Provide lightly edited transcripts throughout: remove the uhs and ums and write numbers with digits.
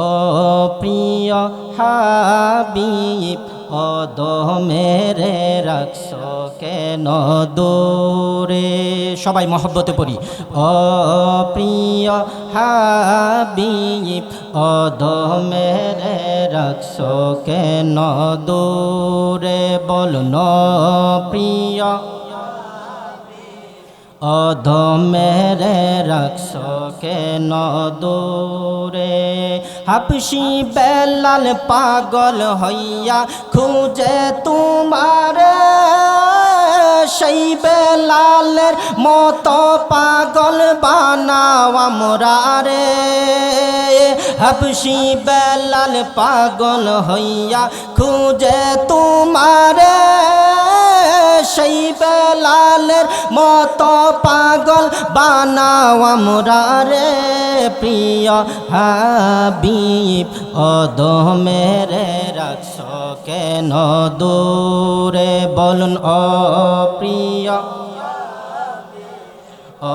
ও প্রিয় হাবিব ও দমেরে রাখছো কেন দূরে। সবাই মহব্বতে পড়ি। ও প্রিয় হাবিব ও দমেরে রাখছো কেন দূরে। বলুন প্রিয় অধমেরে রাখছো কেন দূরে। হাবশি বেলাল পাগল হইয়া খুঁজে তোমারে, সেই বেলালের মতো পাগল বানাও আমরারে। হাবশি বেলাল পাগল হইয়া খুঁজে তোমারে, সেই বেলালের মতো পাগল বানাও আমরারে। প্রিয় হাবিব অধমেরে রাখছো কেন দূরে। বলুন ও প্রিয়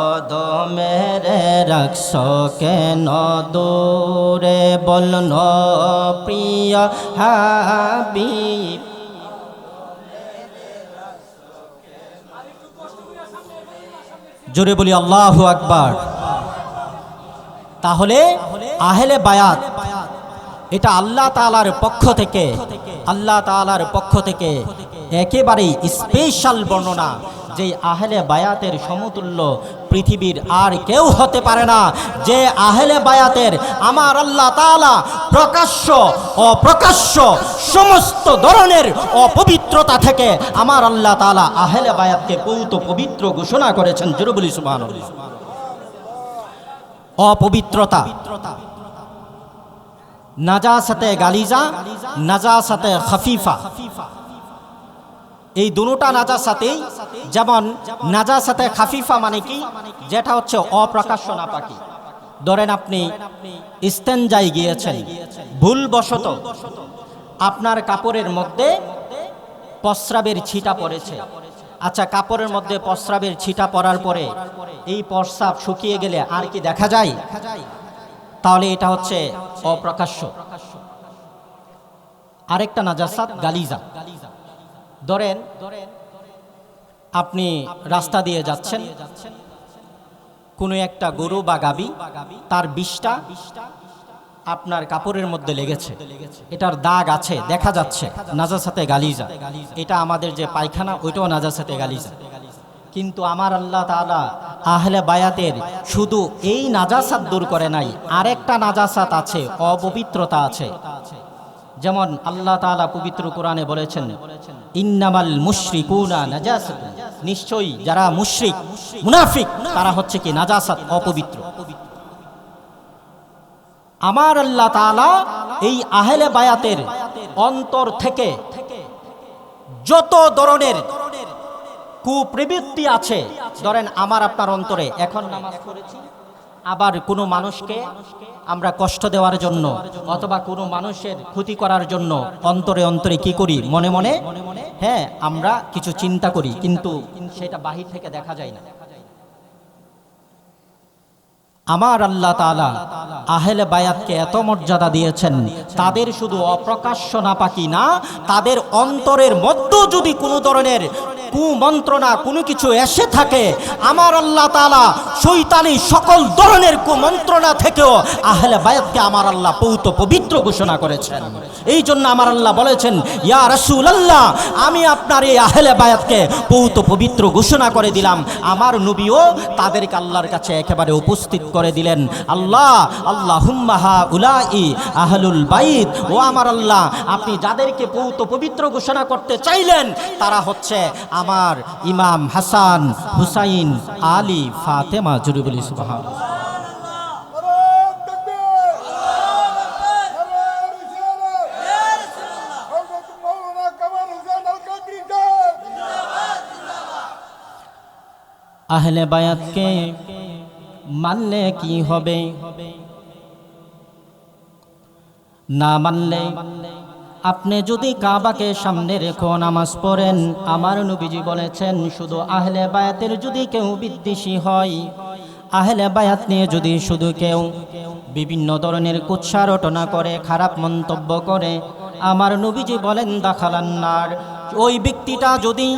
অধমেরে রাখছো কেন দূরে। বলুন ও প্রিয় হাবিব। জোরে বলি আল্লাহু আকবার। তাহলে আহলে বায়াত এটা আল্লাহ তাআলার পক্ষ থেকে, আল্লাহ তাআলার পক্ষ থেকে একেবারেই স্পেশাল বর্ণনা, যে আহলে বায়াতের সমতুল্য পৃথিবীর আর কেউ হতে পারে না। যে আহলে বায়াতের আমার আল্লাহ তাআলা প্রকাশ্য অপ্রকাশ্য সমস্ত ধরনের অপবিত্রতা থেকে আমার আল্লাহ তাআলা আহলে বায়াতকে পৌত পবিত্র ঘোষণা করেছেন। জোরে বলি সুবহানাল্লাহ। অপবিত্রতা, নাজাসাতে গালিজা, নাজাসাতে খাফিফা, এই দুটোটা নাজাসাতেই। যেমন নাজাসাতে খাফিফা মানে কি, যেটা হচ্ছে অপ্রকাশ্য নাপাকি। ধরেন আপনি ইস্তেনজায় গিয়েছেন, ভুলবশত আপনার কাপড়ের মধ্যে প্রস্রাবের ছিটা পড়েছে। আচ্ছা, কাপড়ের মধ্যে প্রস্রাবের ছিটা পড়ার পরে এই প্রস্রাব শুকিয়ে গেলে আর কি দেখা যায়? তাহলে এটা হচ্ছে অপ্রকাশ্য। আরেকটা নাজাসাত গালিজা। ধরেন আপনি রাস্তা দিয়ে যাচ্ছেন, কোনো একটা গরু বা গাবি তার বিষটা আপনার কাপড়ের মধ্যে লেগেছে, এটার দাগ আছে, দেখা যাচ্ছে, নাজাসাতে গালিজা। এটা আমাদের যে পায়খানা, ওইটাও নাজাসাতে গালিজা। কিন্তু আমার আল্লাহ তাআলা আহলে বায়াতের শুধু এই নাজাসাত দূর করে নাই, আরেকটা নাজাসাত আছে, অপবিত্রতা আছে। যেমন আল্লাহ তাআলা পবিত্র কোরআনে বলেছেন, ইন্নামাল মুশরিকুনা নাজাসাতুন, নিশ্চয়ই যারা মুশরিক মুনাফিক তারা হচ্ছে কি নাজাসাত, অপবিত্র। আমার আল্লাহ তাআলা এই আহলে বায়াতের অন্তর থেকে যত ধরনের কুপ্রবৃত্তি আছে, ধরেন আমার আপনার অন্তরে এখন নামাজ পড়েছি, আবার কোনো মানুষকে আমরা কষ্ট দেওয়ার জন্য অথবা কোনো মানুষের ক্ষতি করার জন্য অন্তরে অন্তরে কি করি, মনে মনে হ্যাঁ আমরা কিছু চিন্তা করি, কিন্তু সেটা বাহির থেকে দেখা যায় না। আমার আল্লাহ তাআলা আহলে বায়াতকে এত মর্যাদা দিয়েছেন, তাদের শুধু অপ্রকাশ্য নাপাকি না, তাদের অন্তরের মধ্যে যদি কোনো ধরনের কুমন্ত্রণা কোনো কিছু এসে থাকে, আমার আল্লাহ তাআলা শয়তানি সকল ধরনের কুমন্ত্রণা থেকেও আহলে বায়াতকে আমার আল্লাহ পৌত পবিত্র ঘোষণা করেছেন। এই জন্য আমার আল্লাহ বলেছেন, ইয়া রাসূলুল্লাহ, আমি আপনার এই আহলে বায়াতকে পৌত পবিত্র ঘোষণা করে দিলাম। আমার নবীও তাদেরকে আল্লাহর কাছে একেবারে উপস্থিত করে দিলেন। আল্লাহ আল্লাহুম্মা হাউলাই আহলুল বাইত, ও আমার আল্লাহ, আপনি যাদেরকে পৌত পবিত্র ঘোষণা করতে চাইলেন তারা হচ্ছে আমার ইমাম হাসান, হুসাইন, আলী, ফাতেমা। জোরে বলি সুবহানাল্লাহ। আহলে বায়াতকে মানলে কি হবে, না মানলে আপনি যদি কাবাকে সামনে রেখে নামাজ পড়েন, আমার নবীজি বলেছেন শুধু আহলে বায়াতের যদি কেউ বিদ্বেষী হয়, আহলে বায়াত নিয়ে যদি শুধু কেউ বিভিন্ন ধরনের কুৎসা রটনা করে, খারাপ মন্তব্য করে, আমার নবীজি বলেন দাখালান্নার। ওই ব্যক্তিটা যদি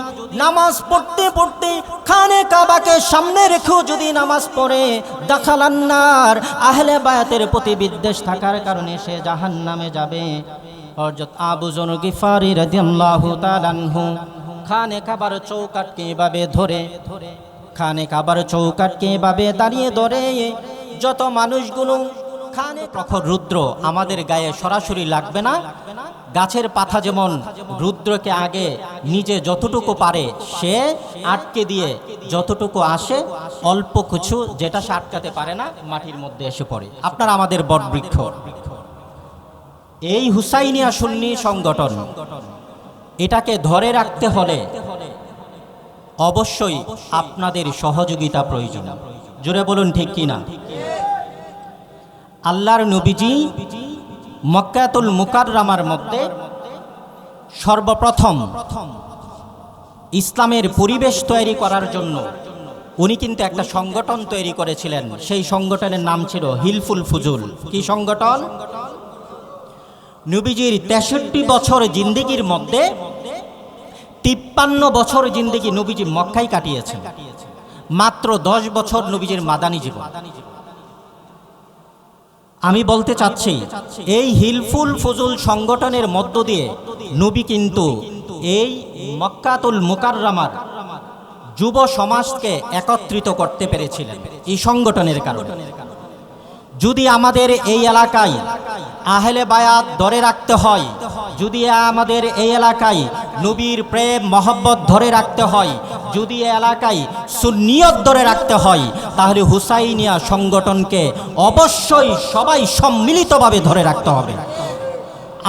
নামাজ পড়তে পড়তে খানে কাবাকে সামনে রেখেও যদি নামাজ পড়ে, দাখালান্নার, আহলে বায়াতের প্রতি বিদ্বেষ থাকার কারণে সে জাহান্নামে যাবে। হযরত আবু যর গিফারি রাদিয়াল্লাহু তাআলা আনহু খানে কাবার চৌকাটকে এভাবে ধরে, খানে কাবার চৌকাটকে এভাবে দাঁড়িয়ে ধরে যত মানুষগুলো খানে, প্রখর রুদ্র আমাদের গায়ে সরাসরি লাগবে না, গাছের পাতা যেমন রুদ্রকে আগে নিজে যতটুকু পারে সে আটকে দিয়ে যতটুকু আসে, অল্প কিছু যেটা সে আটকাতে পারে না মাটির মধ্যে এসে পড়ে। আপনারা আমাদের বটবৃক্ষ, এই হুসাইনিয়া সুন্নি সংগঠন, এটাকে ধরে রাখতে হলে অবশ্যই আপনাদের সহযোগিতা প্রয়োজন। জোরে বলুন ঠিক কিনা? আল্লাহর নবীজি মক্কাতুল মুকাররমার মধ্যে সর্বপ্রথম ইসলামের পরিবেশ তৈরি করার জন্য উনি কিন্তু একটা সংগঠন তৈরি করেছিলেন। সেই সংগঠনের নাম ছিল হিলফুল ফুজুল। কি সংগঠন? নবীজির 63 বছর জিন্দেগির মধ্যে 53 বছর জিন্দেগি নবীজি মক্কায় কাটিয়েছেন, মাত্র 10 বছর নবীজির মাদানী জীবন। আমি বলতে চাচ্ছি এই হিলফুল ফুজুল সংগঠনের মধ্য দিয়ে নবী কিন্তু এই মক্কাতুল মুকাররমার যুব সমাজকে একত্রিত করতে পেরেছিলেন এই সংগঠনের কারণে। যদি আমাদের এই এলাকায় আহলে বায়াত ধরে রাখতে হয়, যদি আমাদের এই এলাকায় নবীর প্রেম মহব্বত ধরে রাখতে হয়, যদি এলাকায় সুন্নিয়ত ধরে রাখতে হয়, তাহলে হুসাইনিয়া সংগঠনকে অবশ্যই সবাই সম্মিলিতভাবে ধরে রাখতে হবে।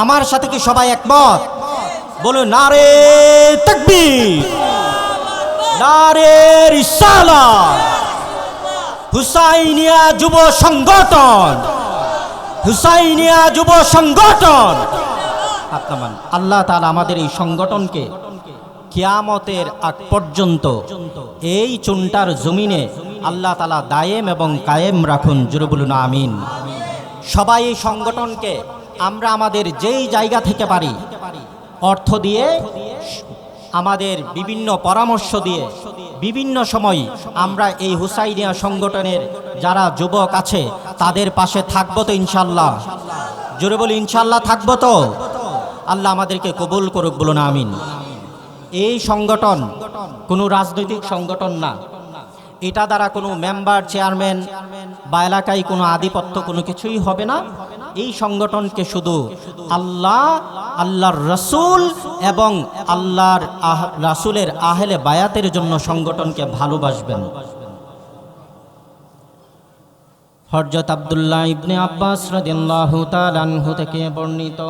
আমার সাথে কি সবাই একমত? বলো নারে তাকবীর, নারে রিসালাত। হুসাইনিয়া যুব সংগঠন, হুসাইনিয়া যুব সংগঠন। আল্লাহ তাআলা আমাদের এই সংগঠনকে কিয়ামতের আগ পর্যন্ত এই চুনটার জমিনে আল্লাহ তাআলা দায়েম এবং কায়েম রাখুন। জোরে বলুন আমিন। সবাই এই সংগঠনকে আমরা আমাদের যেই জায়গা থেকে পারি অর্থ দিয়ে, আমাদের বিভিন্ন পরামর্শ দিয়ে, বিভিন্ন সময় আমরা এই হুসাইনিয়া সংগঠনের যারা যুবক আছে তাদের পাশে থাকবো তো ইনশাল্লাহ। জোরে বলি ইনশাল্লাহ থাকবো তো। আল্লাহ আমাদেরকে কবুল করুক, বলুন আমিন। এই সংগঠন কোনো রাজনৈতিক সংগঠন না, এটা দ্বারা কোনো মেম্বার চেয়ারম্যান বা এলাকায় কোনো আধিপত্য কোনো কিছুই হবে না। এই সংগঠনকে শুধু আল্লাহ, আল্লাহর রসুল এবং আল্লাহর রাসূলের আহলে বায়াতের জন্য সংগঠনকে ভালোবাসবেন। হযরত আব্দুল্লাহ ইবনে আব্বাস রাদিয়াল্লাহু তাআলা আনহু থেকে বর্ণিত,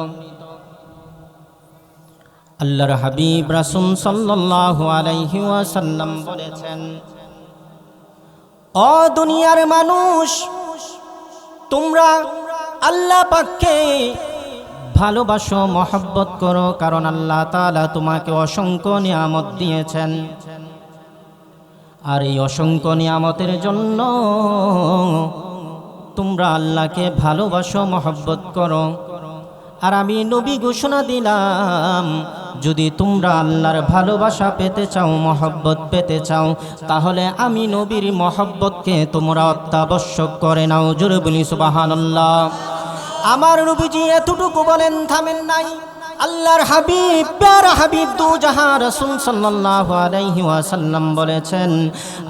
আল্লাহর হাবিব রাসূল সাল্লাল্লাহু আলাইহি ওয়াসাল্লাম বলেছেন, ও দুনিয়ার মানুষ, তোমরা আল্লাহ পাককে ভালোবাসো, মহব্বত করো, কারণ আল্লাহ তাআলা তোমাকে অসংখ্য নিয়ামত দিয়েছেন। আর এই অসংখ্য নিয়ামতের জন্য তোমরা আল্লাহকে ভালোবাসো, মহব্বত করো। আর আমি নবী ঘোষণা দিলাম, যদি তোমরা আল্লাহর ভালোবাসা পেতে চাও, মহব্বত পেতে চাও, তাহলে আমি নবীর মহব্বতকে তোমরা অত্যাবশ্যক করে নাও। জোরে বলি সুবহানাল্লাহ। আমার নবীজি এতটুকু বলেন, থামেন নাই। আল্লাহর হাবিব, প্যারা হাবিব দু জাহান রাসূল সাল্লাল্লাহু আলাইহি ওয়াসাল্লাম বলেছেন,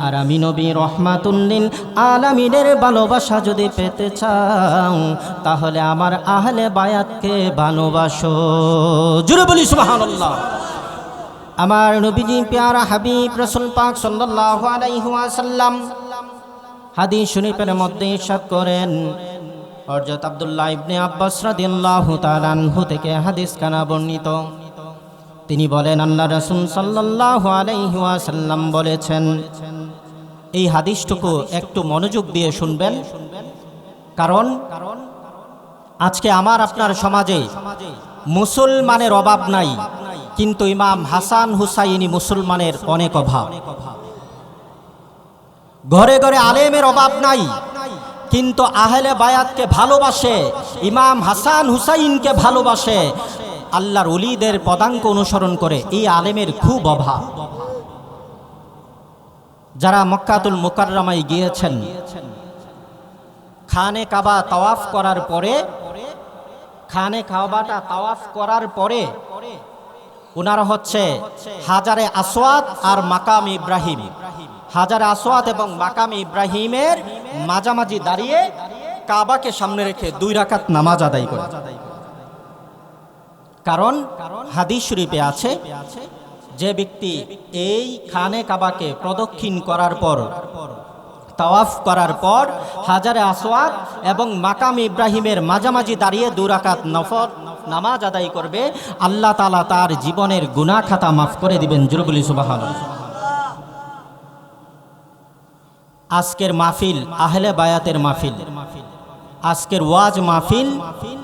আর আমি নবী রহমাতুল লিল আলামিনের ভালোবাসা যদি পেতে চাও, তাহলে আমার আহলে বায়াতকে ভালোবাসো। জোরে বলি সুবহানাল্লাহ। আমার নবীজি প্যারা হাবিব রাসূল পাক সাল্লাল্লাহু আলাইহি ওয়াসাল্লাম হাদিস শরীফের মধ্যে ইরশাদ করেন, হযরত আব্দুল্লাহ ইবনে আব্বাস রাদিয়াল্লাহু তাআলা আনহু থেকে হাদিস কানা বর্ণিত, তিনি বলেন, আল্লাহ রাসূল সাল্লাল্লাহু আলাইহি ওয়াসাল্লাম বলেছেন, এই হাদিসটুকু একটু মনোযোগ দিয়ে শুনবেন, কারণ আজকে আমার আপনার সমাজে মুসলমানের অভাব নাই, কিন্তু ইমাম হাসান হুসাইনি মুসলমানের অনেক অভাব। ঘরে ঘরে আলেমের অভাব নাই, কিন্তু আহলে বায়াতকে ভালোবাসে, ইমাম হাসান হুসাইনকে ভালোবাসে, আল্লাহর ওলিদের পদাঙ্ক অনুসরণ করে, এই আলেমের খুব অভাব। যারা মক্কাতুল মুকাররমায় গিয়েছেন, খানে কাবা তাওয়াফ করার পরে, খানে কাবাটা তাওয়াফ করার পরে ওনারা হচ্ছে হাজারে আসওয়াদ আর মাকাম ইব্রাহিম, হাজারে আসওয়াদ এবং মাকাম ইব্রাহিমের মাঝামাঝি দাঁড়িয়ে কাবাকে সামনে রেখে 2 রাকাত নামাজ আদায় করে। কারণ হাদিস শরীফে আছে, যে ব্যক্তি এই খানে কাবাকে প্রদক্ষিণ করার পর, তাওয়াফ করার পর হাজারে আসওয়াদ এবং মাকাম ইব্রাহিমের মাঝামাঝি দাঁড়িয়ে 2 রাকাত নফল নামাজ আদায় করবে, আল্লাহ তাআলা তার জীবনের গুনাহ খাতা মাফ করে দিবেন। জোরে বলি সুবহানাল্লাহ। আজকের মাহফিল আহলে বায়াতের মাহফিল, আজকের ওয়াজ মাহফিল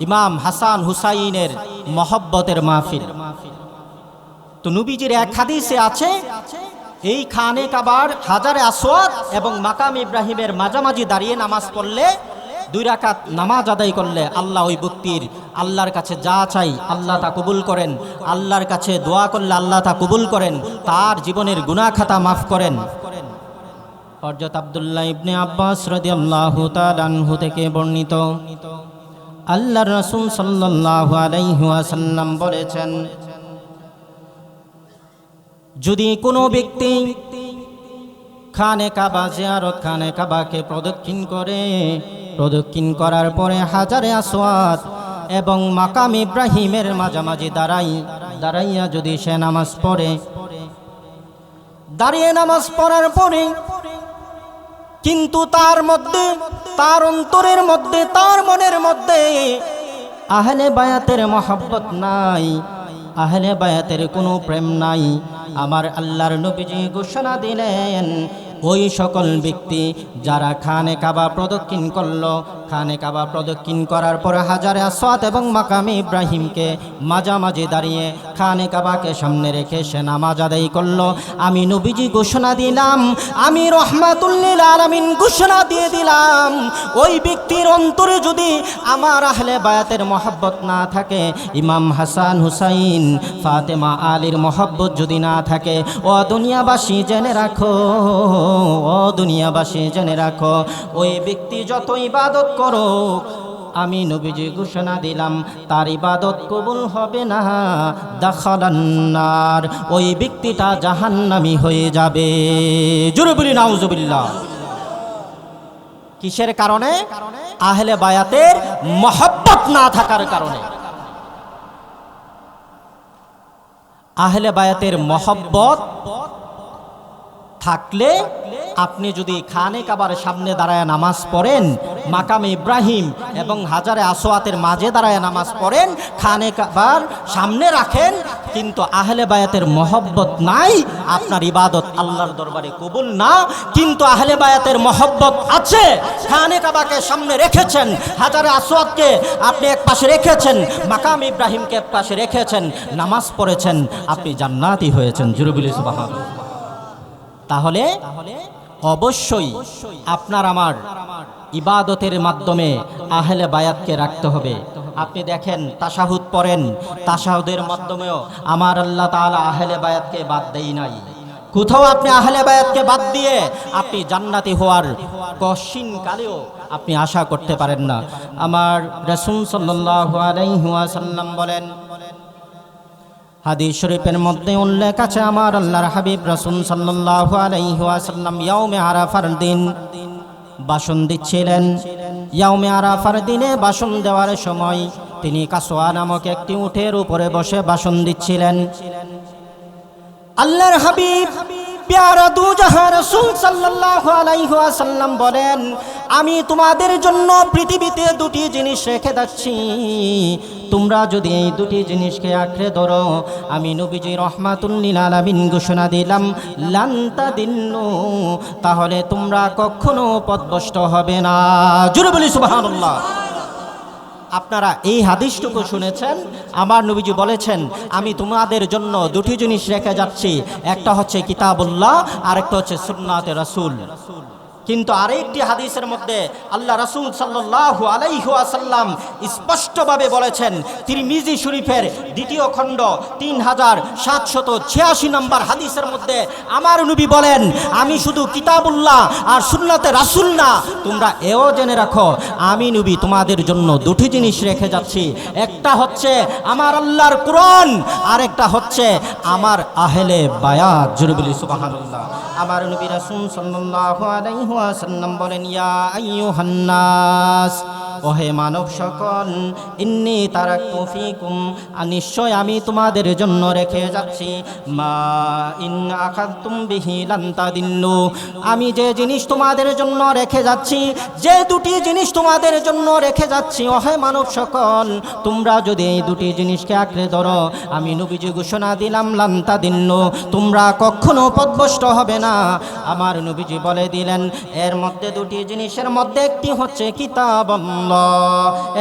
ইমাম হাসান হুসাইনের মহব্বতের মাহফিল। তো নবীজির এক হাদিসে আছে, এই খানে কাবার হাজারে আসওয়াদ এবং মাকাম ইব্রাহিমের মাঝামাঝি দাঁড়িয়ে নামাজ পড়লে, 2 রাকাত নামাজ আদায় করলে আল্লাহ ওই ব্যক্তির আল্লাহর কাছে যা চাই আল্লাহ তা কবুল করেন, আল্লাহর কাছে দোয়া করলে আল্লাহ তা কবুল করেন, তার জীবনের গুনাহ খাতা মাফ করেন। হযরত আব্দুল্লাহ ইবনে আব্বাস রাদিয়াল্লাহু তাআলা আনহু থেকে বর্ণিত, আল্লাহর রাসূল সাল্লাল্লাহু আলাইহি ওয়াসাল্লাম বলেছেন, যদি কোনো ব্যক্তি খানে কাবা জিয়ারত, খানে কাবাকে প্রদক্ষিণ করে, প্রদক্ষিণ করার পরে হাজারে আসওয়াদ এবং মাকাম ইব্রাহিমের মাঝামাঝি দাঁড়াইয়া যদি সে নামাজ পড়ে, দাঁড়িয়ে নামাজ পড়ার পরে কিন্তু তার মধ্যে, তার অন্তরের মধ্যে, তার মনের মধ্যে আহলে বায়াতের মহব্বত নাই, আহলে বায়াতের কোনো প্রেম নাই, আমার আল্লাহর নবীজি ঘোষণা দিলেন, ওই সকল ব্যক্তি যারা খানে কাবা প্রদক্ষিণ করলো, খানে কাবা প্রদক্ষিণ করার পরে হাজারে আসওয়াদ এবং মাকামে ইব্রাহিমকে মাঝামাঝি দাঁড়িয়ে খানে কাবাকে সামনে রেখে সে নামাজ আদায় করলো, আমি নবীজি ঘোষণা দিলাম, আমি রহমাতুল লিল আলামিন ঘোষণা দিয়ে দিলাম, ওই ব্যক্তির অন্তরে যদি আমার আহলে বায়াতের মহব্বত না থাকে, ইমাম হাসান হুসাইন ফাতেমা আলীর মহব্বত যদি না থাকে, ও দুনিয়াবাসী জেনে রাখো, ও দুনিয়াবাসী জেনে রাখো, ওই ব্যক্তি যত ইবাদত করো, আমি নবীজি ঘোষণা দিলাম তার ইবাদত কবুল হবে না, দাখালান নার, ওই ব্যক্তিটা জাহান্নামী হয়ে যাবে। জোরে বলি নাউজুবিল্লাহ। কিসের কারণে? আহলে বায়াতের মহব্বত না থাকার কারণে। আহলে বায়াতের মহব্বত থাকলে আপনি যদি খানে কাবার সামনে দাঁড়ায় নামাজ পড়েন, মাকামে ইব্রাহিম এবং হাজারে আসওয়াতের মাঝে দাঁড়ায় নামাজ পড়েন, খানে কাবার সামনে রাখেন, কিন্তু আহলে বায়াতের মহব্বত নাই, আপনার ইবাদত আল্লাহর দরবারে কবুল না। কিন্তু আহলে বায়াতের মহব্বত আছে, খানে কাবাকে সামনে রেখেছেন, হাজারে আসওয়াদকে আপনি এক পাশে রেখেছেন, মাকাম ইব্রাহিমকে এক পাশে রেখেছেন, নামাজ পড়েছেন, আপনি জান্নাতি হয়েছেন। জোরে বলি সুবহানাল্লাহ। তাহলে অবশ্যই আপনার আমার ইবাদতের মাধ্যমে আহলে বায়াতকে রাখতে হবে। আপনি দেখেন তাশাহুদ পড়েন, তাশাহুদের মাধ্যমেও আমার আল্লাহ তাআলা আহলে বায়াতকে বাদ দেই নাই। কোথাও আপনি আহলে বায়াতকে বাদ দিয়ে আপনি জান্নাতি হওয়ার কশিন কালেও আপনি আশা করতে পারেন না। আমার রাসূল সাল্লাল্লাহু আলাইহি ওয়াসাল্লাম বলেন, হাদিস শরীফের মধ্যে উল্লেখ আছে, আমার আল্লাহর হাবিব রাসূল সাল্লাল্লাহু আলাইহি ওয়াসাল্লাম ইয়াউমে আরাফার দিন ভাষণ দিচ্ছিলেন। ইয়াউমে আরাফার দিনে ভাষণ দেওয়ার সময় তিনি কাসওয়া নামক একটি উটের উপরে বসে ভাষণ দিচ্ছিলেন। আল্লাহর হাবিব প্যারা দুজাহান রাসূল সাল্লাল্লাহু আলাইহি ওয়াসাল্লাম বলেন, আমি তোমাদের জন্য পৃথিবীতে 2টি জিনিস রেখে যাচ্ছি, তোমরা যদি এই 2টি জিনিসকে আঁকড়ে ধরো, আমি নবীজি রহমাতুল লিল আলামিন ঘোষণা দিলাম, লান তাদিল্লু, তাহলে তোমরা কখনো পথভ্রষ্ট হবে না। জোরে বলি সুবহানাল্লাহ। আপনারা এই হাদিসটুকু শুনেছেন, আমার নবীজি বলেছেন, আমি তোমাদের জন্য 2টি জিনিস রেখে যাচ্ছি, একটা হচ্ছে কিতাবুল্লাহ আর একটা হচ্ছে সুন্নাতে রাসূল। কিন্তু আরেকটি হাদিসের মধ্যে আল্লাহ রাসূল সাল্লাল্লাহু আলাইহি ওয়াসাল্লাম স্পষ্টভাবে বলেছেন, তিরমিজি শরীফের 2য় খণ্ড 3786 নম্বর হাদিসের মধ্যে আমার নবী বলেন, আমি শুধু কিতাবুল্লাহ আর সুন্নাতে রাসূল না, তোমরা এও জেনে রাখো আমি নবী তোমাদের জন্য দুটি জিনিস রেখে যাচ্ছি, একটা হচ্ছে আমার আল্লাহর কোরআন, আর একটা হচ্ছে আমার আহলে বায়াত। জোরে বলি সুবহানাল্লাহ। আমার নবী রাসূল সাল্লাল্লাহু আলাইহি ওয়াসাল্লাম বলেন, ইয়া আইয়ুহান নাস, ওহে মানব সকল, ইন্নী তারাকতু ফীকুম, নিশ্চয় আমি তোমাদের জন্য রেখে যাচ্ছি, মা ইন আখাযতুম বিহি লান তাদিল্লু, আমি যে জিনিস তোমাদের জন্য রেখে যাচ্ছি, যে দুটি জিনিস তোমাদের জন্য রেখে যাচ্ছি, ওহে মানব সকল, তোমরা যদি এই দুটি জিনিসকে আঁকড়ে ধরো, আমি নবীজি ঘোষণা দিলাম লান তাদিল্লু, তোমরা কখনো পথভ্রষ্ট হবে না। আমার নবীজি বলে দিলেন, এর মধ্যে দুটি জিনিসের মধ্যে একটি হচ্ছে কিতাবুল্লাহ,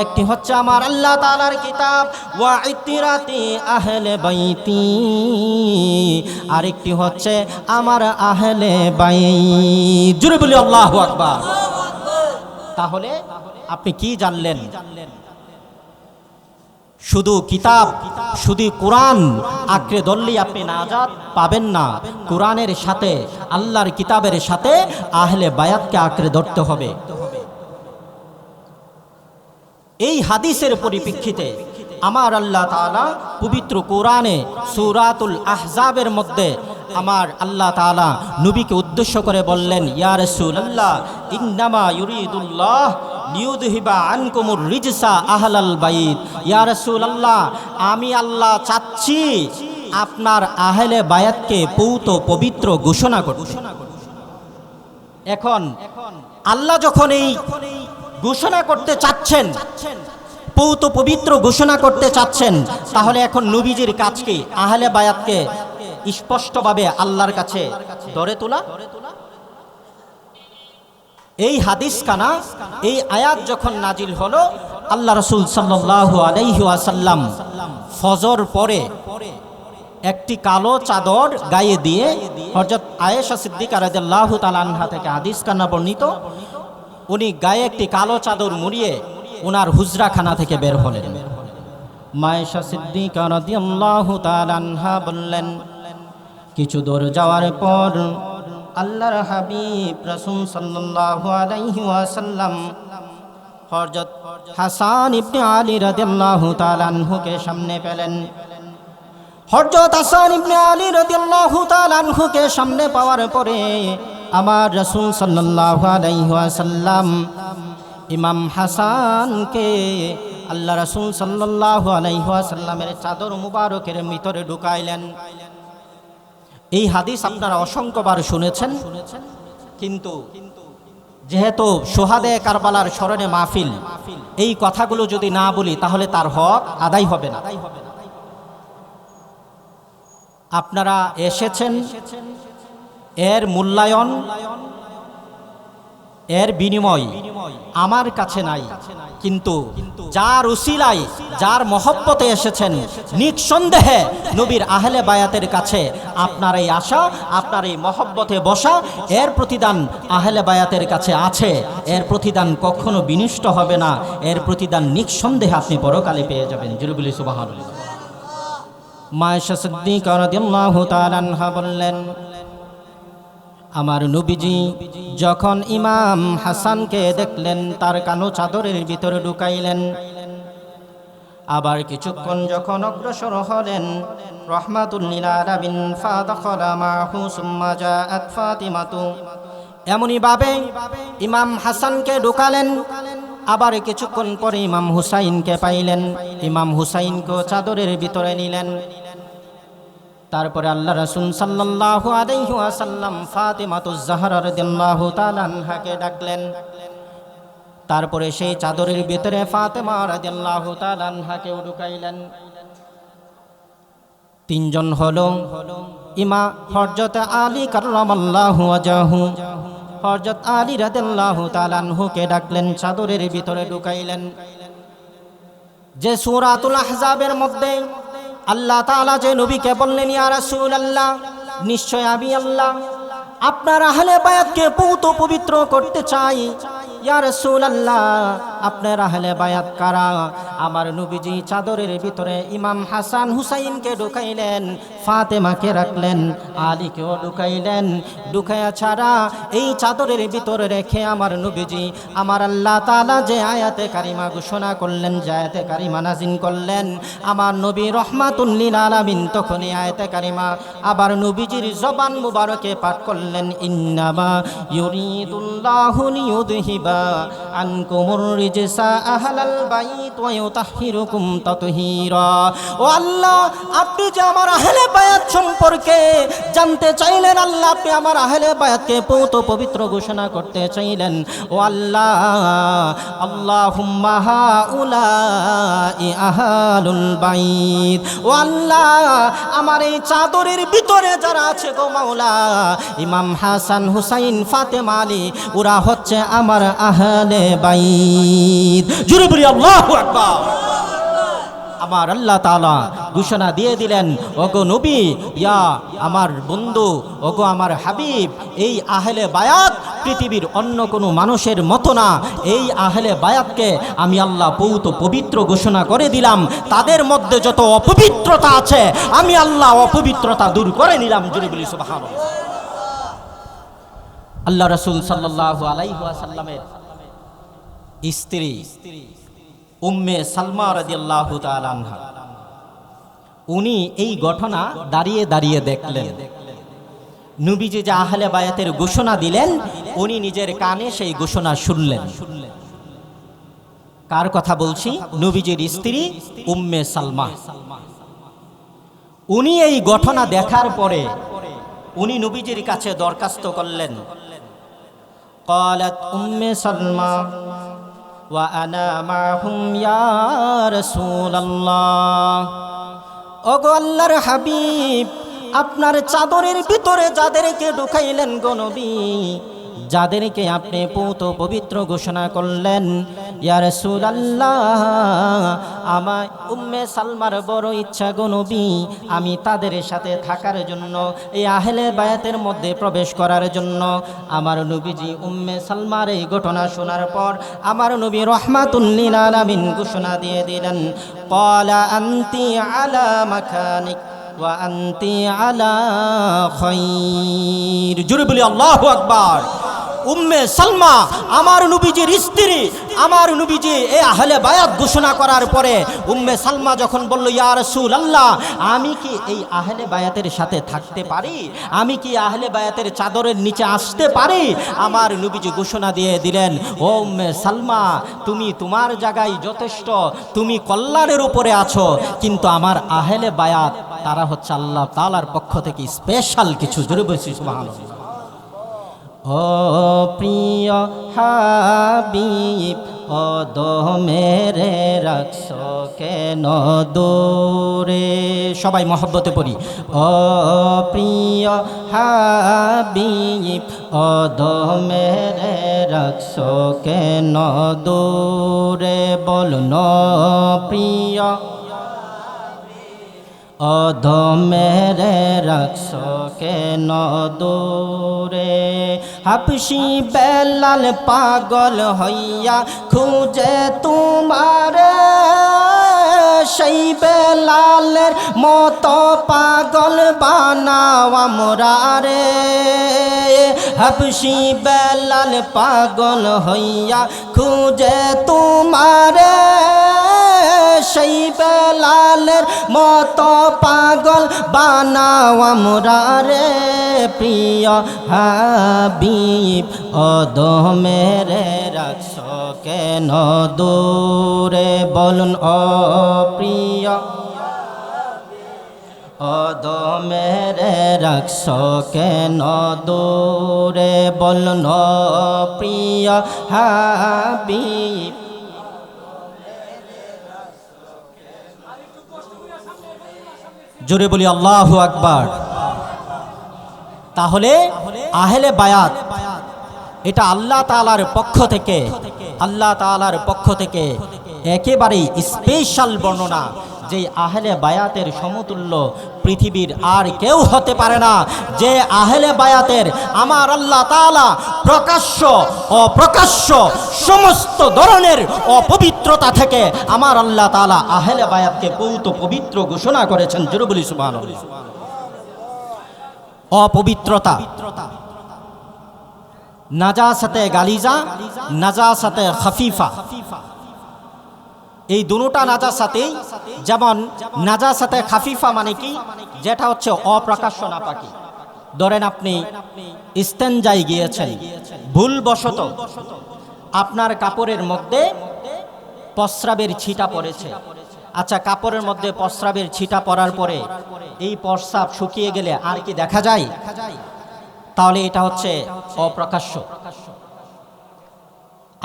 একটি হচ্ছে আমার আল্লাহ তাআলার কিতাব, ওয়া ইত্তিরাতি আহলে বাইতি, আরেকটি হচ্ছে আমার আহলে বাইত। জোরে বলি আল্লাহু আকবার। তাহলে আপনি কি জানলেন? শুধু কিতাব, শুধু কোরআন আঁকড়ে ধরলেই আপনি নাজাত পাবেন না। কোরআনের সাথে, আল্লাহর কিতাবের সাথে আহলে বায়াতকে আঁকড়ে ধরতে হবে। এই হাদিসের পরিপ্রেক্ষিতে আমার আল্লাহ তাআলা পবিত্র কোরআনে সূরাতুল আহজাবের মধ্যে আমার আল্লাহ তাআলা নবীকে উদ্দেশ্য করে বললেন, ইয়া রাসূলুল্লাহ, ইন্নামা ইউরিদুল্লাহ লিইউযহিবা আনকুমুর রিজসা আহলাল বাইত। ইয়া রাসূলুল্লাহ, আমি আল্লাহ চাচ্ছি আপনার আহলে বায়াতকে পৌত পবিত্র ঘোষণা করতে। এখন আল্লাহ যখন এই ঘোষণা করতে চাচ্ছেন, পৌত পবিত্র ঘোষণা করতে চাচ্ছেন, তাহলে এখন নবীজির কাজ কি? আহলে বায়াতকে স্পষ্টভাবে আল্লাহর কাছে ধরে তোলা। এই হাদিস কানা, এই আয়াত যখন নাজিল হলো, আল্লাহ রাসূল সাল্লাল্লাহু আলাইহি ওয়াসাল্লাম ফজর পরে একটি কালো চাদর গায়ে দিয়ে, হযরত আয়েশা সিদ্দিকা রাদিয়াল্লাহু তাআলা আনহা থেকে হাদিস কানা বর্ণিত, উনি গায়ে একটি কালো চাদর মুড়িয়ে ওনার হুজরাখানা থেকে বের হলেন। আয়েশা সিদ্দিকা রাদিয়াল্লাহু তাআলা আনহা বললেন, কিছু দূর যাওয়ার পর আল্লাহর হাবিব রাসূল সাল্লাল্লাহু আলাইহি ওয়াসাল্লাম হযরত হাসান ইবনে আলী রাদিয়াল্লাহু তাআলা আনহুকে সামনে পেলেন। হযরত হাসান ইবনে আলী রাদিয়াল্লাহু তাআলা আনহুকে সামনে পাওয়ার পরে আমার রাসূল সাল্লাল্লাহু আলাইহি ওয়াসাল্লাম ইমাম হাসানকে আল্লাহ রাসূল সাল্লাল্লাহু আলাইহি ওয়াসাল্লামের চাদর মুবারকের ভিতরে ঢুকাইলেন। এই হাদিস আপনারা অসংখ্যবার শুনেছেন, কিন্তু যেহেতু সোহাদে কারবালার স্মরণে মাহফিল, এই কথাগুলো যদি না বলি তাহলে তার হক আদায় হবে না। আপনারা এসেছেন, এর মূল্যায়ন, এর বিনিময় আমার কাছে নাই, কিন্তু যার উসিলায়, যার মহব্বতে এসেছেন, নিঃসন্দেহে নবীর আহলে বায়াতের কাছে আপনার এই আশা, আপনার এই মহব্বতে বসা, এর প্রতিদান আহলে বায়াতের কাছে আছে। এর প্রতিদান কখনো বিনষ্ট হবে না, এর প্রতিদান নিঃসন্দেহে আপনি পরকালে পেয়ে যাবেন। জোরে বলি সুবহানাল্লাহ। আয়েশা সিদ্দিকা রাদিয়াল্লাহু তাআলা আনহা বললেন, আমার নবীজি যখন ইমাম হাসানকে দেখলেন, তার কানো চাদরের ভিতরে ঢুকাইলেন। আবার কিছুক্ষণ যখন অগ্রসর হলেন, রাহমাতুল লিল আলামিন ফাদাখালা মাহু সুম্মা জাআত ফাতিমাতু, এমনই ভাবে ইমাম হাসানকে ঢুকালেন। আবার কিছুক্ষণ পরে ইমাম হুসাইনকে পাইলেন, ইমাম হুসাইনকে চাদরের ভিতরে নিলেন। তারপরে আল্লাহ রাসূল সাল্লাল্লাহু আলাইহি ওয়াসাল্লাম ফাতিমাতুজ জাহরা রাদিয়াল্লাহু তাআলা আনহাকে ডাকলেন। তারপরে সেই চাদরের ভিতরে ফাতেমা রাদিয়াল্লাহু তাআলা আনহাকে ঢুকাইলেন। তিনজন হলো ইমাম হযরত আলী কাররামাল্লাহু ওয়াজহু, হযরত আলী রাদিয়াল্লাহু তাআলা আনহুকে ডাকলেন, চাদরের ভিতরে ঢুকাইলেন। যে সূরাতুল আহজাবের মধ্যে আল্লাহ তাআলা যে নবীকে বললেন, ইয়া রাসূলুল্লাহ, নিশ্চয় আমি আল্লাহ আপনার আহলে বায়াতকে পৌত পবিত্র করতে চাই। ইয়া রাসূলুল্লাহ, আপনার আহলে বায়াত কারা? আমার নবীজি চাদরের ভিতরে ইমাম হাসান হুসাইনকে ঢুকাইলেন, ফাতেমাকে রাখলেন, আলীকেও ঢুকাইলেন। ঢুকাইয়া ছাড়া এই চাদরের ভিতরে রেখে আমার নবীজি, আমার আল্লাহ তাআলা যে আয়াতে কারিমা ঘোষণা করলেন, যে আয়াতে কারিমা নাযিল করলেন, আমার নবী রহমাতুল লিল আলামিন তখন এই আয়াতে কারিমা আবার নবীজির জবান মুবারকে পাঠ করলেন, ইন্নামা ইউরিদুল্লাহু লিইউযহিবা আনকুমুর রিজসা আহলাল বাইত ওয়া ইউতাহহিরুকুম তাতহীরা। ও আল্লাহ, আপনি যে আমার আহলে বায়াত সম্পর্কে জানতে চাইলেন, আল্লাহ আপনি আমার আহলে বায়াতকে পৌত পবিত্র ঘোষণা করতে চাইলেন। ও আল্লাহ, আল্লাহুম্মা হাউলাই আহলুল বাইত। ও আল্লাহ, আমার এই চাদরের ভিতরে যারা আছে গো মাওলা, ইমাম হাসান হুসাইন ফাতেমা আলী, ওরা হচ্ছে আমার আহলে বাইত। জোরে বলি আল্লাহু আকবার। আমার আল্লাহ তাআলা ঘোষণা দিয়ে দিলেন, ওগো নবী, ইয়া আমার বন্ধু, ওগো আমার হাবিব, এই আহলে বায়াত পৃথিবীর অন্য কোনো মানুষের মতো না। এই আহলে বায়াতকে আমি আল্লাহ পৌত পবিত্র ঘোষণা করে দিলাম। তাদের মধ্যে যত অপবিত্রতা আছে আমি আল্লাহ অপবিত্রতা দূর করে নিলাম। জোরে বলি সুবহানাল্লাহ। আল্লাহ রাসূল সাল্লাল্লাহু আলাইহি ওয়াসাল্লামের স্ত্রী উম্মে সালমা রাদিয়াল্লাহু তাআলা আনহা, উনি এই ঘটনা দাঁড়িয়ে দাঁড়িয়ে দেখলেন। নবীজি যে আহলে বায়াতের ঘোষণা দিলেন, উনি নিজের কানে সেই ঘোষণা শুনলেন। কার কথা বলছি? নবীজির স্ত্রী উম্মে সালমা। উনি এই ঘটনা দেখার পরে উনি নবীজির কাছে দরখাস্ত করলেন। قالت উম্মে সালমা ওয়া আনা মাহুম ইয়া রাসূলুল্লাহ। ওগো আল্লাহর হাবিব, আপনার চাদরের ভিতরে যাদেরকে ঢুকাইলেন গো নবী, যাদেরকে আপনি পৌত পবিত্র ঘোষণা করলেন, ইয়া রাসূলুল্লাহ, আমার উম্মে সালমার বড় ইচ্ছা গো নবী, আমি তাদের সাথে থাকার জন্য, এই আহলে বায়াতের মধ্যে প্রবেশ করার জন্য। আমার নবীজি উম্মে সালমার এই ঘটনা শোনার পর আমার নবী রহমাতুল লিল আলামিন ঘোষণা দিয়ে দিলেন, ক্বালা আনতি আলা মাকানিক ওয়া আনতি আলা খায়র। জোরে বলি আল্লাহু আকবার। উম্মে সালমা আমার নবীজির স্ত্রী, আমার নবীজি এই আহলে বায়াত ঘোষণা করার পরে উম্মে সালমা যখন বলল, ইয়া রাসূলুল্লাহ, আমি কি এই আহলে বায়াতের সাথে থাকতে পারি? আমি কি আহলে বায়াতের চাদরের নিচে আসতে পারি? আমার নবীজি ঘোষণা দিয়ে দিলেন, ও উম্মে সালমা, তুমি তোমার জায়গায় যথেষ্ট, তুমি কল্যাণের উপরে আছো, কিন্তু আমার আহলে বায়াত তারা হচ্ছে আল্লাহ তাআলার পক্ষ থেকে স্পেশাল কিছু। জোরে বলছি সুবহানাল্লাহ। ও প্রিয় হাবিব, ও দো মেরে রাখছো কেন দূরে? সবাই মহব্বতে পড়ি। ও প্রিয় হাবিব, ও দো মেরে রাখছো কেন দূরে? বলুন প্রিয় অধমেরে রাখছো কেন দূরে? হাবশি বেলাল পাগল হইয়া খুঁজে তোমারে, সেই বেলালের মতো পাগল বানাও আমরারে। হাবশি বেলাল পাগল হইয়া খুঁজে তোমারে, সেই বেলালের মতো পাগল বানাও আমরারে। প্রিয় হাবিব, অধমেরে রাখছো কেন দূরে? বলুন ও প্রিয়, অধমেরে রাখছো কেন দূরে? বলুন ও প্রিয় হাবিব, জোরে বলি আল্লাহু আকবার। তাহলে আহলে বায়াত এটা আল্লাহ তাআলার পক্ষ থেকে, আল্লাহ তাআলার পক্ষ থেকে একেবারেই স্পেশাল বর্ণনা। যে আহলে বায়াতের সমতুল্য পৃথিবীর আর কেউ হতে পারে না। যে আহলে বায়াতের আমার আল্লাহ তাআলা প্রকাশ্য অপ্রকাশ্য সমস্ত ধরনের অপবিত্রতা থেকে আমার আল্লাহ তাআলা আহলে বায়াতকে পৌত পবিত্র ঘোষণা করেছেন। জোরে বলি সুবহানাল্লাহ। অপবিত্রতা, নাজাসাতে গালিজা, নাজাসাতে খাফিফা, এই দুটোটা নাজাসাতেই, যেমন নাজাসাতে খাফিফা মানে কি, যেটা হচ্ছে অপ্রকাশ্য নাপাকি। ধরেন আপনি ইস্তেঞ্জায় গিয়েছেন, ভুলবশত আপনার কাপড়ের মধ্যে প্রস্রাবের ছিটা পড়েছে। আচ্ছা, কাপড়ের মধ্যে প্রস্রাবের ছিটা পড়ার পরে এই প্রস্রাব শুকিয়ে গেলে আর কি দেখা যায়? তাহলে এটা হচ্ছে অপ্রকাশ্য।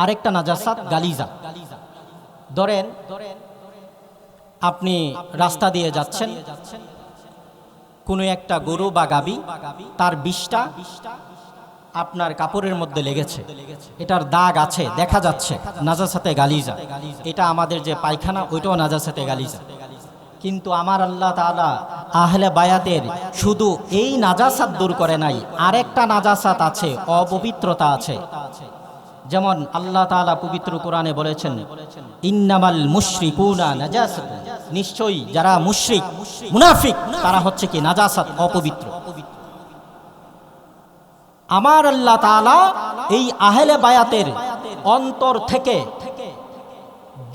আরেকটা নাজাসাত গালিজা। ধরেন আপনি রাস্তা দিয়ে যাচ্ছেন, কোনো একটা গরু বা গাবি তার বিষটা আপনার কাপড়ের মধ্যে লেগেছে, এটার দাগ আছে, দেখা যাচ্ছে, নাজাসাতে গালিজা। এটা আমাদের যে পায়খানা, ওইটাও নাজাসাতে গালিজা। কিন্তু আমার আল্লাহ তাআলা আহলে বায়াতের শুধু এই নাজাসাত দূর করে নাই, আরেকটা নাজাসাত আছে, অপবিত্রতা আছে। যেমন আল্লাহ তাআলা পবিত্র কোরআনে বলেছেন, ইন্নামাল মুশরিকুনা নাজাসাতুন, নিশ্চয়ই যারা মুশরিক মুনাফিক তারা হচ্ছে কি নাজাসাত, অপবিত্র। আমার আল্লাহ তাআলা এই আহলে বায়াতের অন্তর থেকে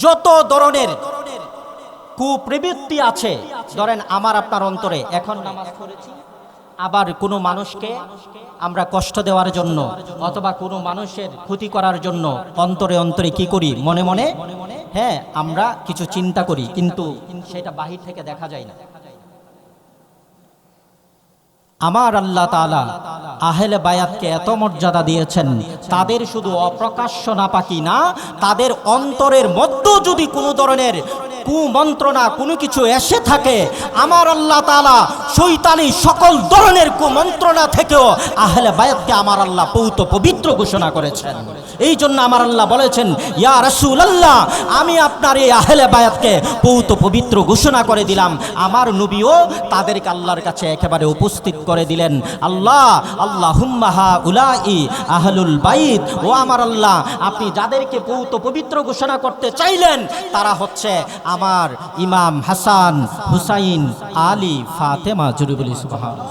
যত ধরনের কুপ্রবৃত্তি আছে, ধরেন আমার আপনার অন্তরে এখন নামাজ পড়েছি, আবার কোনো মানুষকে আমরা কষ্ট দেওয়ার জন্য অথবা কোনো মানুষের ক্ষতি করার জন্য অন্তরে অন্তরে কি করি, মনে মনে, হ্যাঁ, আমরা কিছু চিন্তা করি, কিন্তু সেটা বাহির থেকে দেখা যায় না। আমার আল্লাহ তাআলা আহলে বায়াতকে এত মর্যাদা দিয়েছেন, তাদের শুধু অপ্রকাশ্য নাপাকি না, তাদের অন্তরের মধ্যে যদি কোনো ধরনের কুমন্ত্রণা কোনো কিছু এসে থাকে, আমার আল্লাহ তাআলা শয়তানি সকল ধরনের কুমন্ত্রণা থেকেও আহলে বায়াতকে আমার আল্লাহ পৌত পবিত্র ঘোষণা করেছেন। এই জন্য আমার আল্লাহ বলেছেন, ইয়া রাসূলুল্লাহ, আমি আপনার এই আহলে বায়াতকে পৌত পবিত্র ঘোষণা করে দিলাম। আমার নবীও তাদেরকে আল্লাহর কাছে একেবারে উপস্থিত করে দিলেন। আল্লাহ আল্লাহুম্মা হাউলাই আহলুল বাইত, ও আমার আল্লাহ, আপনি যাদেরকে পৌত পবিত্র ঘোষণা করতে চাইলেন তারা হচ্ছে আমার ইমাম হাসান, হুসাইন, আলী, ফাতেমা। জোরে বলি সুবহানাল্লাহ।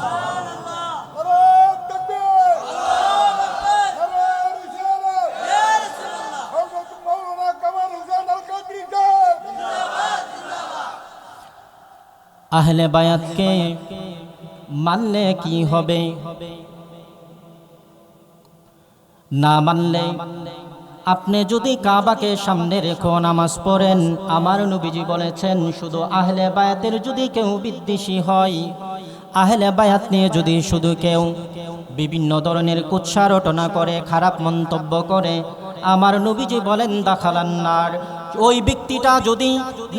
আহলে বায়াতকে মানলে কি হবে, না মানলে আপনি যদি কাবাকে সামনে রেখে নামাজ পড়েন, আমার নবীজি বলেছেন, শুধু আহলে বায়াতের যদি কেউ বিদ্বেষী হয়, আহলে বায়াত নিয়ে যদি শুধু কেউ বিভিন্ন ধরনের কুৎসা রটনা করে, খারাপ মন্তব্য করে, আমার নবীজি বলেন দাখালান নার। ওই ব্যক্তিটা যদি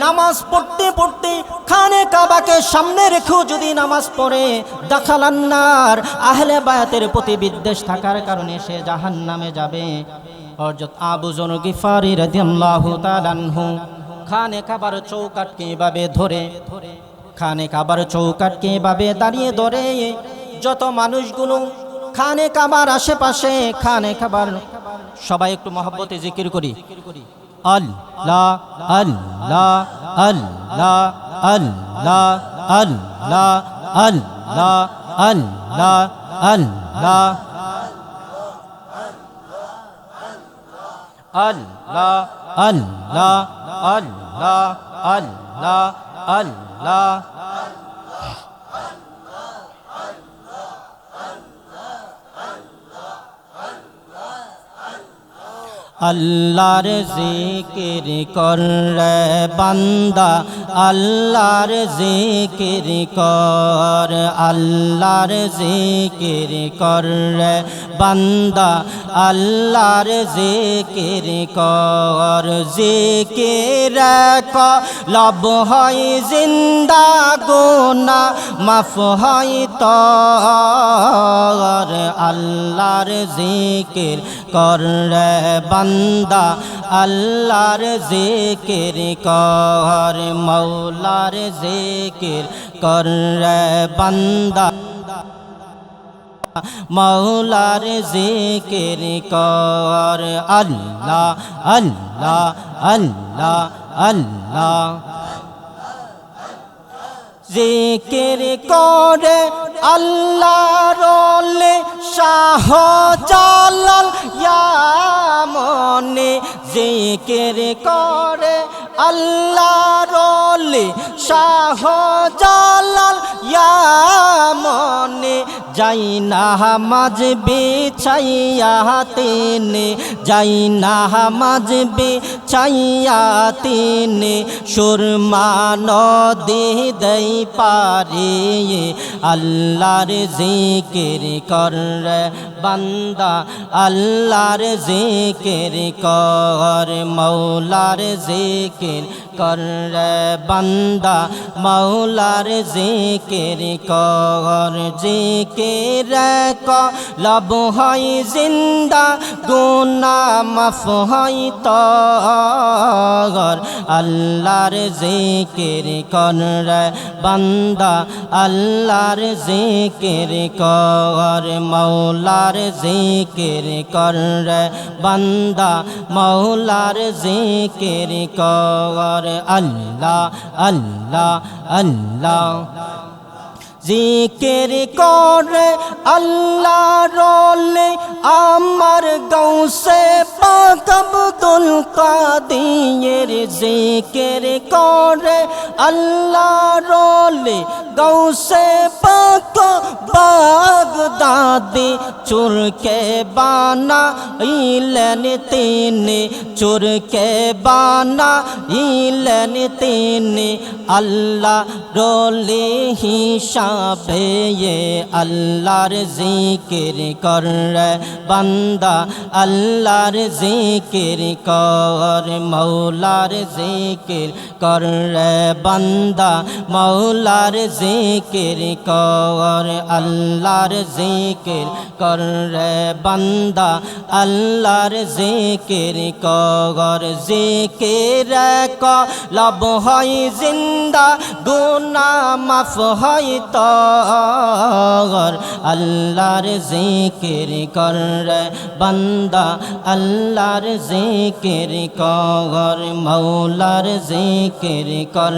নামাজ পড়তে পড়তে খানে কাবাকে সামনে রেখেও যদি নামাজ পড়ে, দাখালান নার, আহলে বায়াতের প্রতি বিদ্বেষ থাকার কারণে সে জাহান্নামে যাবে। হযরত আবু যর গিফারি রাদিয়াল্লাহু তাআলা আনহু খানে কাবার চৌকাটকে এভাবে ধরে, খানে কাবার চৌকাটকে এভাবে দাঁড়িয়ে ধরে যত মানুষগুলো খানে কাবার আশেপাশে, খানে কাবার, সবাই একটু মহব্বতে জিকির করি, আল্লাহ আল্লাহ আল্লাহ আল্লাহ আল্লাহ আল্লাহ আল্লাহ আল্লাহ আল্লাহ আল্লাহ আল্লাহ আল্লাহ আল্লাহ। আল্লাহর জিকির কর রে বান্দা, আল্লাহর জিকির কর, আল্লাহর জিকির কর রে বান্দা, আল্লাহর জিকির কর। জিকির কলব হয় জিন্দা, গুনাহ মাফ হয় তর। আল্লাহর জিকির কর রে বান্দা, বান্দা আল্লাহর জিকির কর মৌলার জিকির কর রে বান্দা মৌলার জিকির কর আল্লাহ আল্লাহ আল্লাহ আল্লাহ জিকির করে আল্লাহর ওলি শাহ জালাল ইয়া মনে জিকির করে আল্লাহর ওলি শাহ জালাল ইয়া মনে যাই নামাজ বিছাইয়া তিনি যাই নামাজ বিছাইয়া তিনি সুরমা নদী দেই পারে আল্লাহর জিকির কর বান্দা আল্লাহর জিকির কর মৌলার জিকির কর বান্দা মৌলার জিকির কর জিকির কলব হয় জিন্দা গুনাহ মাফ হয় তর আল্লাহর জিকির কর বান্দা আল্লাহর জিকির কর মৌলার জিকির কর বান্দা মৌলার জিকির কর আল্লাহ আল্লাহ আল্লাহ জিকির করে আল্লাহর ওলি আমার গৌসে পাক আব্দুল কাদের জিকির করে আল্লাহর ওলি গৌসে পাক বাগদাদি চোরকে বানাইলেন তিনি চোরকে বানাইলেন তিনি আল্লাহ রলি হিসাবে আল্লাহর জিকির কর বান্দা আল্লাহর জিকির কর মৌলার জিকির কর বান্দা মৌলার জিকির কর আল্লাহর জিকির কর বান্দা আল্লাহর জিকির কর জিকির কলব হয় জিন্দা গুনাহ মাফ হয় তর আল্লাহর জিকির কর বান্দা আল্লাহর জিকির কর মৌলার জিকির কর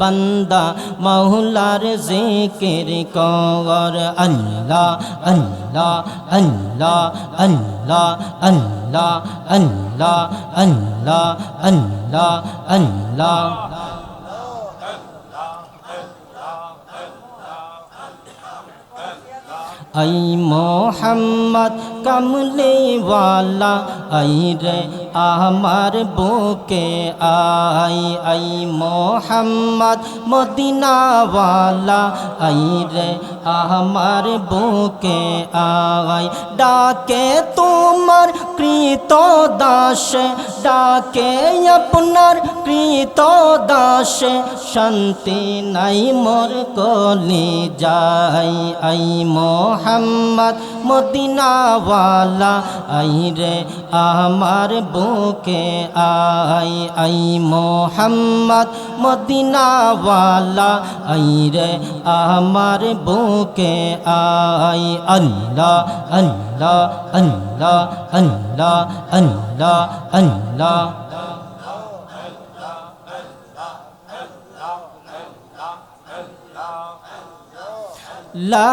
বান্দা মৌলার জিকির কর আল্লাহ আল্লাহ আল্লাহ আল্লাহ আল্লাহ আল্লাহ আল্লাহ আল্লাহ আল্লাহ आई मोहम्मद कमले वाला आई रे आमार बुके आई मोहम्मद मदीना वाला आई रे आमार बुके आई डाके तुमार कृत दास डाके अपनार कृत दास शांति नाई मोर कली जाई आई मोहम्मद मदीना वाला आई रे आमार बुके आई मोहम्मद मदीना वाला आई रे आमार बुके आई अल्लाह अल्लाह अल्लाह अल्लाह अल्लाह अल्लाह ला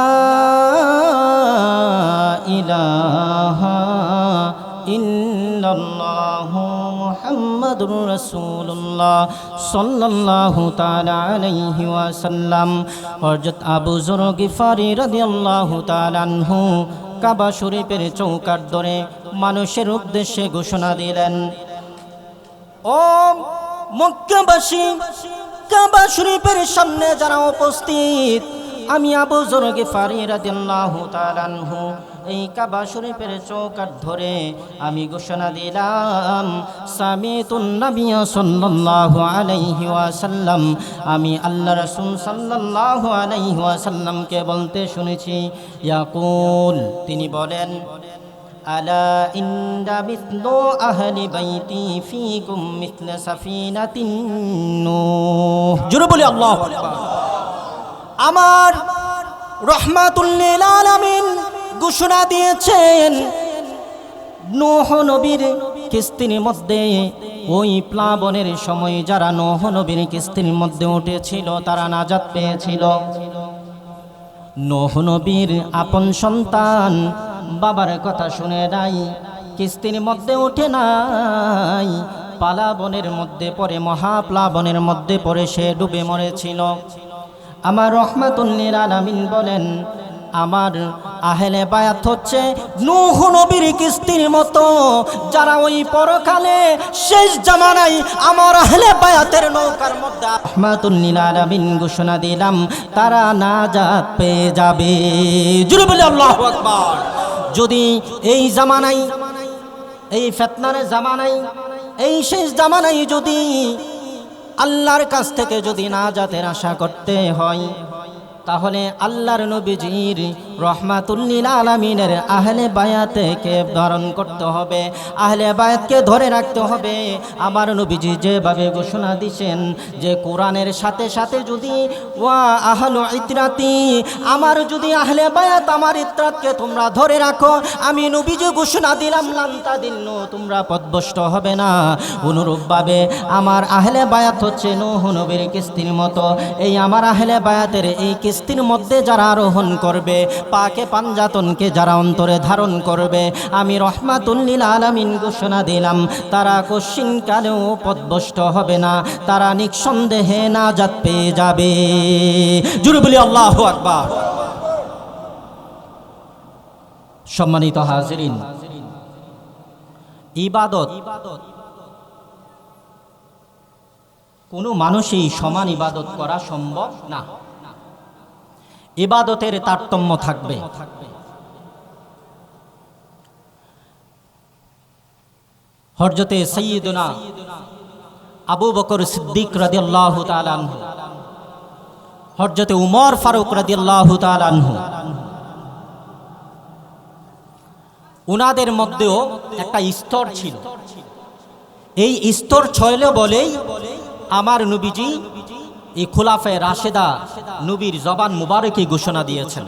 इलाहा इल्लल्लाह मुहम्मदुर रसूलुल्लाह सल्लल्लाहु ताला अलैहि वसल्लम। हज़रत আবু যর গিফারি রাদিয়াল্লাহু তাআলা আনহু কাবা শরীফের চৌকাঠ ধরে মানুষের উদ্দেশ্যে ঘোষণা দিলেন, ও মক্কাবাসী, কাবা শরীফের সামনে যারা উপস্থিত, আমি আবু যর গিফারি রাদিয়াল্লাহু তাআলা আনহু এই কাবা শরীফের চৌকাঠ ধরে আমি ঘোষণা দিলাম, সামিতুন নবিয়্য সাল্লাল্লাহু আলাইহি ওয়াসাল্লাম, আমি আল্লাহ রাসূল সাল্লাল্লাহু আলাইহি ওয়াসাল্লামকে বলতে শুনেছি, ইয়াকুল, তিনি বলেন, আলা ইন্না মিসলু আহলি বাইতি ফীকুম মিসলা সাফিনাতিন নূহ। জোরে বলি আল্লাহু আকবার। আমার রাহমাতুল লিল আলামিন ঘোষণা দিয়েছেন নূহ নবীর কিস্তির মধ্যে, ওই প্লাবনের সময় যারা নূহ নবীর কিস্তির মধ্যে উঠেছিল তারা নাজাত পেয়েছিল। নূহ নবীর আপন সন্তান বাবার কথা শুনে নাই, কিস্তির মধ্যে ওঠে নাই, প্লাবনের মধ্যে পড়ে, মহাপ্লাবনের মধ্যে পড়ে সে ডুবে মরেছিল। আমার রাহমাতুল লিল আলামিন বলেন আমার আহলে বায়াত হচ্ছে নূহ নবীর কিস্তির মতো, যারা ওই পরকালে শেষ জামানায় আমার আহলে বায়াতের নৌকার মধ্যে রাহমাতুল লিল আলামিন ঘোষণা দিলাম তারা নাজাত পেয়ে যাবে। জোরে বলি আল্লাহু আকবার। যদি এই জামানায়, এই ফিতনার জামানায়, এই শেষ জামানায় যদি আল্লাহর কাছ থেকে যদি নাজাতের আশা করতে হয়, তাহলে আল্লাহর নবীজির রাহমাতুল লিল আলামিনের আহলে বায়াতকে ধারণ করতে হবে, আহলে বায়াতকে ধরে রাখতে হবে। আমার নবীজি যেভাবে ঘোষণা দিয়েছেন যে কোরআনের সাথে সাথে যদি ওয়া আহলু ইতরাতি, আমার যদি আহলে বায়াত আমার ইতরাতকে তোমরা ধরে রাখো, আমি নবীজি ঘোষণা দিলাম লান তাদিল্লু, তোমরা পথভ্রষ্ট হবে না। অনুরূপভাবে আমার আহলে বায়াত হচ্ছে নূহ নবীর কিস্তির মতো, এই আমার আহলে বায়াতের এই কিস্তির মধ্যে যারা আরোহণ করবে, পাকে পাঞ্জাতনকে যারা অন্তরে ধারণ করবে, আমি রাহমাতুল লিল আলামিন ঘোষণা দিলাম তারা কশিনকালেও পথভ্রষ্ট হবে না, তারা নিঃসন্দেহে নাজাত পেয়ে যাবে। জোরে বলি আল্লাহু আকবার। সম্মানিত হাজিরিন, ইবাদত কোনো মানুষই সমান ইবাদত করা সম্ভব না, ইবাদতের তারতম্য থাকবে। হযরতে সাইয়্যিদুনা আবু বকর সিদ্দিক রাদিয়াল্লাহু তাআলা আনহু, হযরতে উমর ফারুক রাদিয়াল্লাহু তাআলা আনহু, উনাদের মধ্যেও একটা স্তর ছিল। এই স্তর ছয়লে বলেই আমার নবীজি এই খুলাফায়ে রাশেদা নবীর জবান মুবারকে ঘোষণা দিয়েছেন।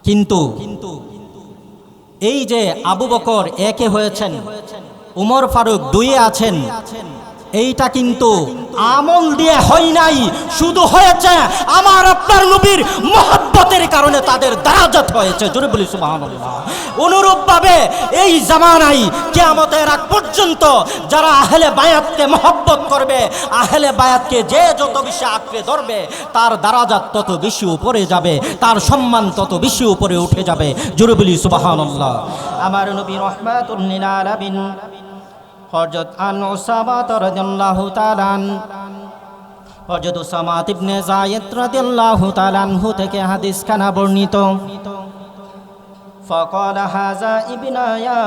কিন্তু এই যে আবু বকর একে হয়েছেন, উমর ফারুক দুইয়ে আছেন, এইটা কিন্তু আমল দিয়ে হয় নাই, শুধু হয়েছে আমার আপনার নবীর মহব্বতের কারণে তাদের দারাজাত হয়েছে। জোরে বলি সুবহানাল্লাহ। অনুরূপভাবে এই জামানায় কিয়ামতের আগ পর্যন্ত যারা আহলে বায়াতকে মহব্বত করবে, আহলে বায়াতকে যে যত বেশি আঁকড়ে ধরবে, তার দারাজাত তত বেশি উপরে যাবে, তার সম্মান তত বেশি উপরে উঠে যাবে। জোরে বলি সুবহানাল্লাহ। আমার নবী রাহমাতুল লিল আলামিন হযরত উসামা রাদিয়াল্লাহু তাআলা হযরত উসামা ইবনে যায়েদ রাদিয়াল্লাহু তাআলা আনহু থেকে হাদিস খানা বর্ণিত। ফাকালা হাযা ইবনায়া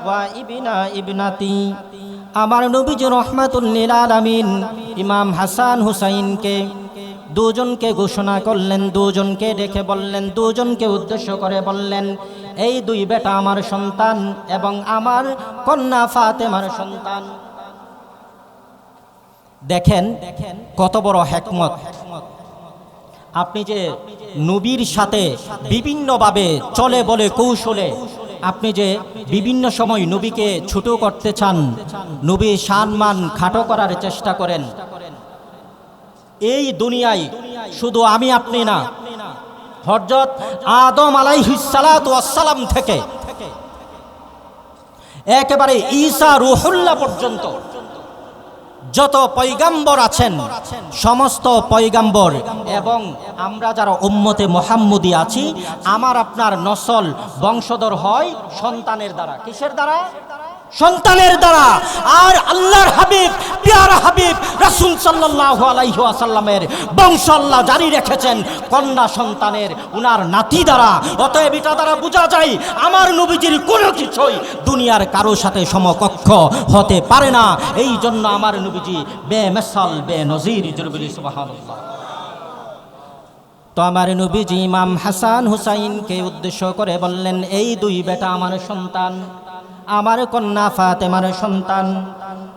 ওয়া ইবনা ইবনাতি, আমার নবীজি রাহমাতুল লিল আলামিন ইমাম হাসান হুসাইনকে দুজনকে ঘোষণা করলেন, দুজনকে ডেকে বললেন, দুজনকে উদ্দেশ্য করে বললেন, এই দুই বেটা আমার সন্তান এবং আমার কন্যা ফাতেমার সন্তান। দেখেন কত বড় হিকমত। আপনি যে নবীর সাথে বিভিন্নভাবে চলে বলে কৌশলে আপনি যে বিভিন্ন সময় নবীকে ছোট করতে চান, নবীর সম্মান খাটো করার চেষ্টা করেন, এই দুনিয়ায় শুধু আমি আপনি না, হযরত আদম আলাইহিস সালাতু ওয়াস সালাম থেকে একেবারে ঈসা রূহুল্লাহ পর্যন্ত যত পয়গাম্বর আছেন, সমস্ত পয়গাম্বর এবং আমরা যারা উম্মতে মুহাম্মদী আছি, আমার আপনার নসল বংশধর হয় সন্তানের দ্বারা। কিসের দ্বারা? সন্তানের দ্বারা। আর আল্লাহর হাবিব, প্যারা হাবিব রাসূল সাল্লাল্লাহু আলাইহি ওয়াসাল্লামের বংশ আল্লাহ জারি রেখেছেন কন্যা সন্তানের, উনার নাতি দ্বারা। অতএব এটা দ্বারা বোঝা যায় আমার নবীজির কোনো কিছুই দুনিয়ার কারো সাথে সমকক্ষ হতে পারে না। এই জন্য আমার নবীজি বেমিসাল বেনজির। জোরে বলি সুবহানাল্লাহ। তো আমার নবীজি ইমাম হাসান হুসাইনকে উদ্দেশ্য করে বললেন, এই দুই বেটা আমার সন্তান, আমার কন্যা ফাতেমার সন্তান।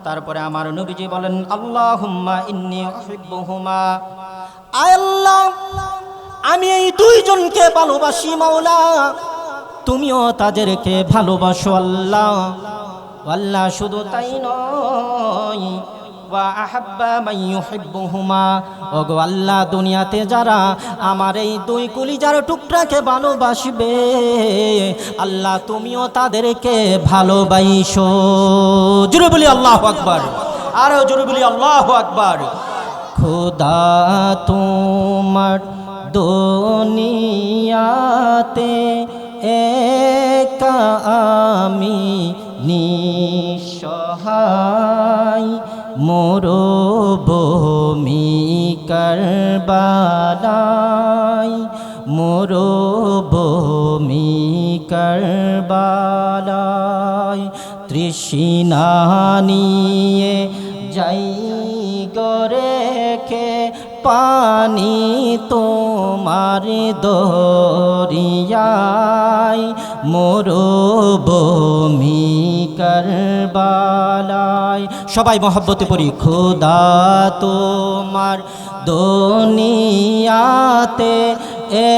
তারপরে আমার নবীজি বলেন, আল্লাহুম্মা ইন্নী উহিব্বুহুমা, আয় আল্লাহ, আমি এই দুইজনকে ভালোবাসি মাওলা, তুমিও তাদেরকে ভালোবাসো আল্লাহ। আল্লাহ শুধু তাই নয়, ওয়া আহাব্বা মান ইউহিব্বুহুমা, ওগো আল্লাহ, দুনিয়াতে যারা আমার এই দুই কলিজার টুকরাকে ভালোবাসবে আল্লাহ তুমিও তাদেরকে ভালোবাসো। জোরে বলি আল্লাহু আকবার, আরো জোরে বলি আল্লাহু আকবার। খোদা তোমার দুনিয়াতে একা আমি নিঃসহায়, মরুভূমি কারবালায়, মরুভূমি কারবালায়, তৃষ্ণা নিয়ে যাই গরেখে পানি তোমার দরিয়ায়, মরুভূমি কারবালায়। সবাই মহব্বতে পড়ি, খোদা তোমার দুনিয়াতে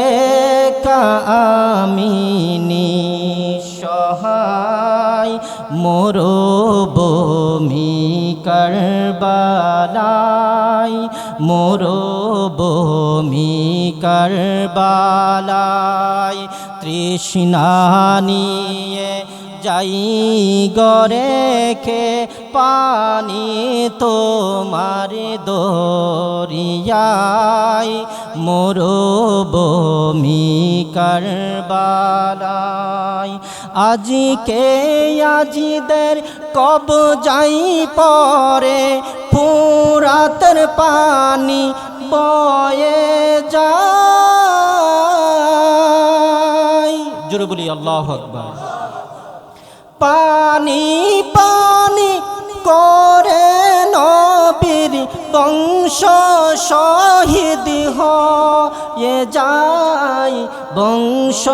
একা আমি নিঃসহায়, মরুভূমি কারবালায়, মরুভূমি কারবালায়, তৃষ্ণা নিয়ে যাই গরেখে পানি তোমার দরিয়ায়, মরুভূমি কারবালায়। আজিকে আজিদের কবজাই পরে ফুরাতের পানি বয়ে যায়। জোরে বলি আল্লাহু আকবার। পানি পানি করে নবীর বংশ শহীদ হয়ে যায়, বংশ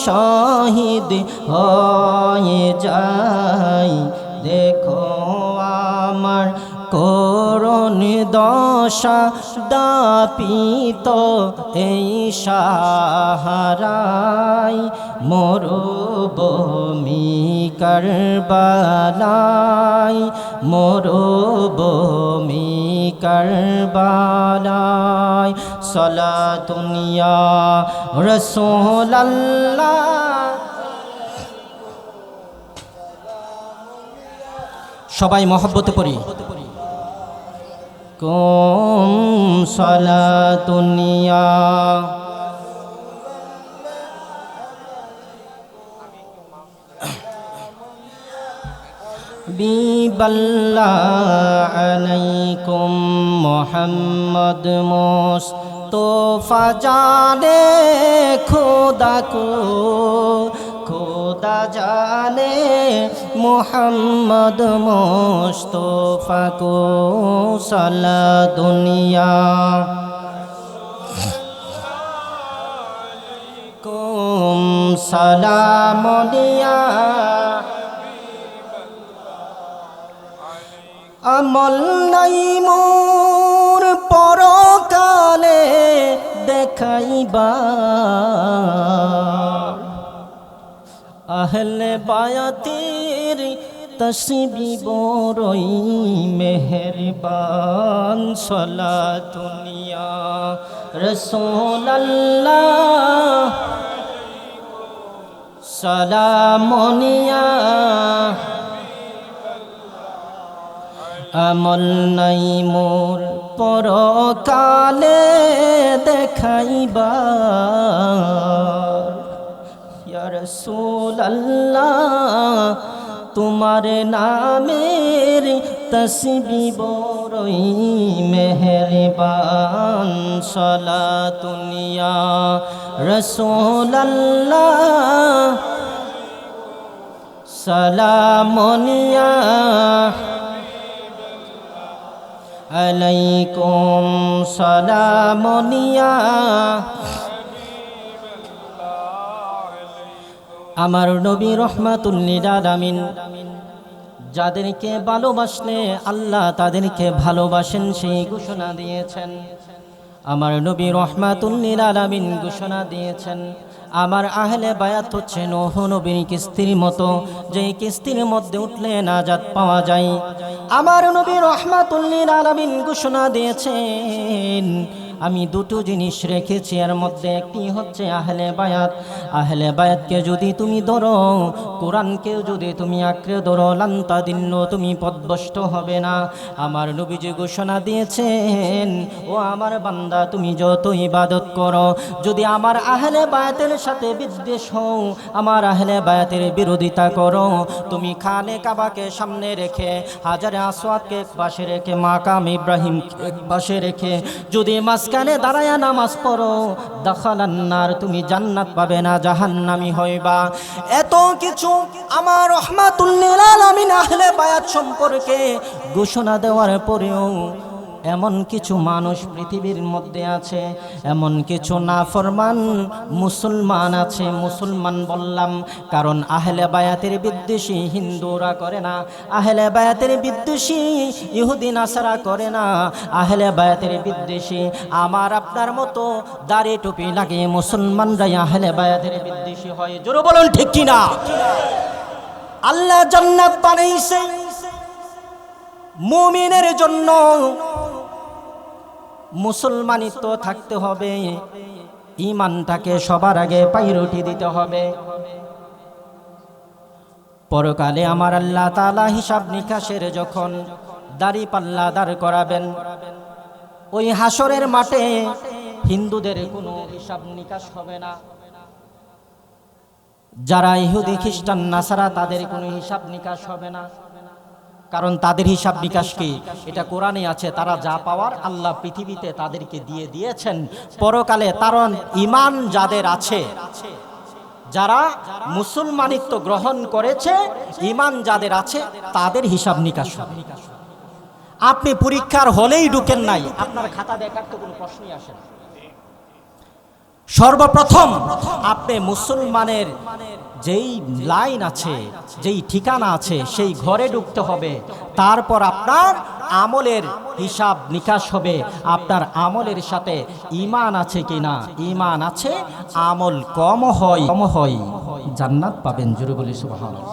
শহীদ হয়ে যায়। দেখো আমার করুণ দশা, দাপিত এই সাহারায়, মরুভূমি কারবালায়, মরুভূমি কারবালায়। সালাতুন ইয়া রাসূলাল্লাহ, সবাই মহব্বতে পড়ি। কুম সালাতুন ইয়া বিবাল্লাহ আলাইকুম মুহাম্মদ মুস্তফা জানে খোদা কো, খোদা জানে মুহাম্মদ মুস্তফা কো। সালাতুন ইয়া কুম সালামুন ইয়া আমল নাই মোর পরকালে দেখাইবা, আহলে বায়াতের তসবি বড়ই মেহেরবান। সালাতুন ইয়া রাসূলাল্লাহ, সালামুন ইয়া আমল নাই মোর পরকালে দেখাইবা। ইয়া রাসূলাল্লাহ, তোমার নামের তসবি বড়ই মেহেরবান। সালাতুন ইয়া রাসূলাল্লাহ, সালামুন ইয়া আলাইকুম সালামুনিয়া আমার নবী রহমাতুল লিল আলামিন। যাদেরকে ভালোবাসলে আল্লাহ তাদেরকে ভালোবাসেন সেই ঘোষণা দিয়েছেন। আমার নবী রহমাতুল লিল আলামিন ঘোষণা দিয়েছেন আমার আহলে বায়াত হচ্ছে নূহ নবীর কিস্তির মতো, যেই কিস্তির মধ্যে উঠলে নাজাত পাওয়া যায়। আমার নবী রহমাতুল লিল আলামিন ঘোষণা দিয়েছেন আমি দুটো জিনিস রেখেছি, এর মধ্যে একটি হচ্ছে আহলে বায়াত। আহলে বায়াতকে যদি তুমি ধরো, কোরআনকেও যদি তুমি আঁকড়ে ধরো, লান্তা দিন্ন তুমি পথভ্রষ্ট হবে না। আমার নবীজি ঘোষণা দিয়েছেন ও আমার বান্দা, তুমি যত ইবাদত করো, যদি আমার আহলে বায়াতের সাথে বিদ্বেষ হও, আমার আহলে বায়াতের বিরোধিতা করো, তুমি খানে কাবাকে সামনে রেখে, হাজারে আসওয়াদকে এক পাশে রেখে, মাকাম ইব্রাহিমকে এক পাশে রেখে যদি মাঝখানে দাঁড়ায়া নামাজ পড়ো, দাখালান নার, তুমি জান্নাত পাবে না, জাহান্নামী হইবা। এত কিছু আমার রহমাতুল লিল আলামিন আহলে বায়াত সম্পর্কে ঘোষণা দেওয়ার পরেও এমন কিছু মানুষ পৃথিবীর মধ্যে আছে, এমন কিছু নাফরমান মুসলমান আছে। মুসলমান বললাম কারণ আহলে বায়াতের বিদ্বেষী হিন্দুরা করে না, আহলে বায়াতের বিদ্বেষী ইহুদি নাসারা করে না, আহলে বায়াতের বিদ্বেষী আমার আপনার মতো দাড়ি টুপি লাগিয়ে মুসলমানরাই আহলে বায়াতের বিদ্বেষী হয়। জোরে বলুন ঠিক কিনা? আল্লাহ জান্নাত বানাইছে মুমিনের জন্য, মুসলমানিত্ব থাকতে হবে, ঈমানটাকে সবার আগে প্রায়োরিটি দিতে হবে। পরকালে আমার আল্লাহ তাআলা হিসাব নিকাশের যখন দাড়ি পাল্লা দাঁড় করাবেন, ওই হাসরের মাঠে হিন্দুদের কোনো হিসাব নিকাশ হবে না, যারা ইহুদি খ্রিস্টান নাসারা তাদের কোনো হিসাব নিকাশ হবে না। কারণ তাদের হিসাব নিকাশ কি? এটা কোরআনে আছে, তারা যা পাওয়ার আল্লাহ পৃথিবীতে তাদেরকে দিয়ে দিয়েছেন। পরকালে তার ঈমান যাদের আছে, যারা মুসলমানিত্ব গ্রহণ করেছে, ঈমান যাদের আছে, তাদের হিসাব নিকাশ হবে। আপনি পরীক্ষার হলেই ঢুকেন নাই, আপনার খাতা দেখার তো কোনো প্রশ্নই আসে না। সর্বপ্রথম আপনি মুসলমানের যেই লাইন আছে, যেই ঠিকানা আছে, সেই ঘরে ঢুকতে হবে। তারপর আপনার আমলের হিসাব নিকাশ হবে, আপনার আমলের সাথে ঈমান আছে কিনা। ঈমান আছে, আমল কম হয়, জান্নাত পাবেন। জোরে বলি সুবহানাল্লাহ।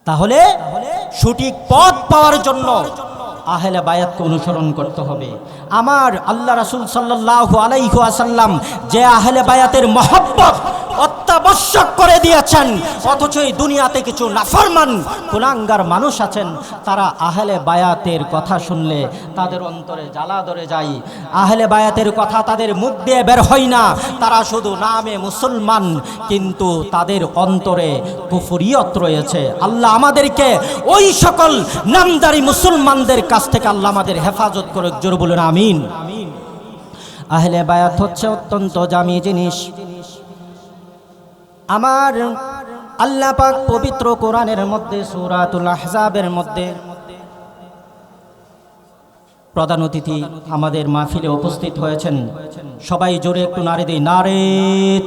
তাহলে সঠিক পথ পাওয়ার জন্য আহলে বায়াতকে অনুসরণ করতে হবে। আমার আল্লাহ রাসূল সাল্লাল্লাহু আলাইহি ওয়াসাল্লাম যে আহলে বায়াতের মহব্বত অত্যাবশ্যক করে দিয়েছেন, অথচ এই দুনিয়াতে কিছু নাফরমান কুলাঙ্গার মানুষ আছেন, তারা আহলে বায়াতের কথা শুনলে তাদের অন্তরে জ্বালা ধরে যায়। আহলে বায়াতের কথা তাদের মুখ দিয়ে বের হয় না, তারা শুধু নামে মুসলমান, কিন্তু তাদের অন্তরে কুফরিয়ত রয়েছে। আল্লাহ আমাদেরকে ওই সকল নামদারি মুসলমানদের কাছ থেকে আল্লাহ আমাদের হেফাজত করে। জোরে বলুন আমিন। আহলে বায়াত হচ্ছে অত্যন্ত দামি জিনিস। আমার আল্লাহ পাক পবিত্র কোরআনের মধ্যে সূরাতুল আহজাবের মধ্যে প্রধান অতিথি আমাদের মাহফিলে উপস্থিত হয়েছেন, সবাই জোরে একটু নারে দেই, নারে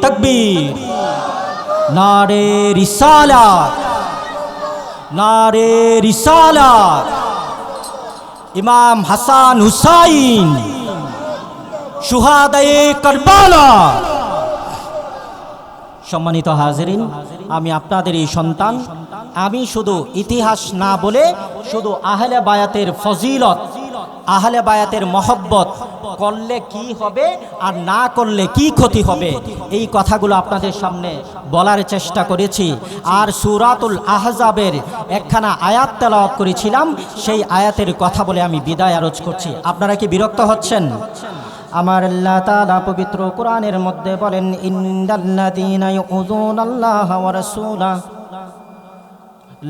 তাকবীর, নারে রিসালাত, নারে রিসালাত। ইমাম হাসান হুসাইন শুহাদায়ে কারবালা। সম্মানিত হাজিরিন, আমি আপনাদের এই সন্তান, আমি শুধু ইতিহাস না বলে শুধু আহলে বায়াতের ফজিলত, আহলে বায়াতের মহব্বত করলে কি হবে আর না করলে কি ক্ষতি হবে, এই কথাগুলো আপনাদের সামনে বলার চেষ্টা করেছি। আর সূরাতুল আহজাবের একখানা আয়াত তেলাওয়াত করেছিলাম, সেই আয়াতের কথা বলে আমি বিদায় আরজ করছি। আপনারা কি বিরক্ত হচ্ছেন? আমার আল্লাহ তাআলা পবিত্র কোরআনের মধ্যে বলেন, ইন্নাল্লাযীনা ইউযুনাল্লাহা ওয়া রাসূলাহু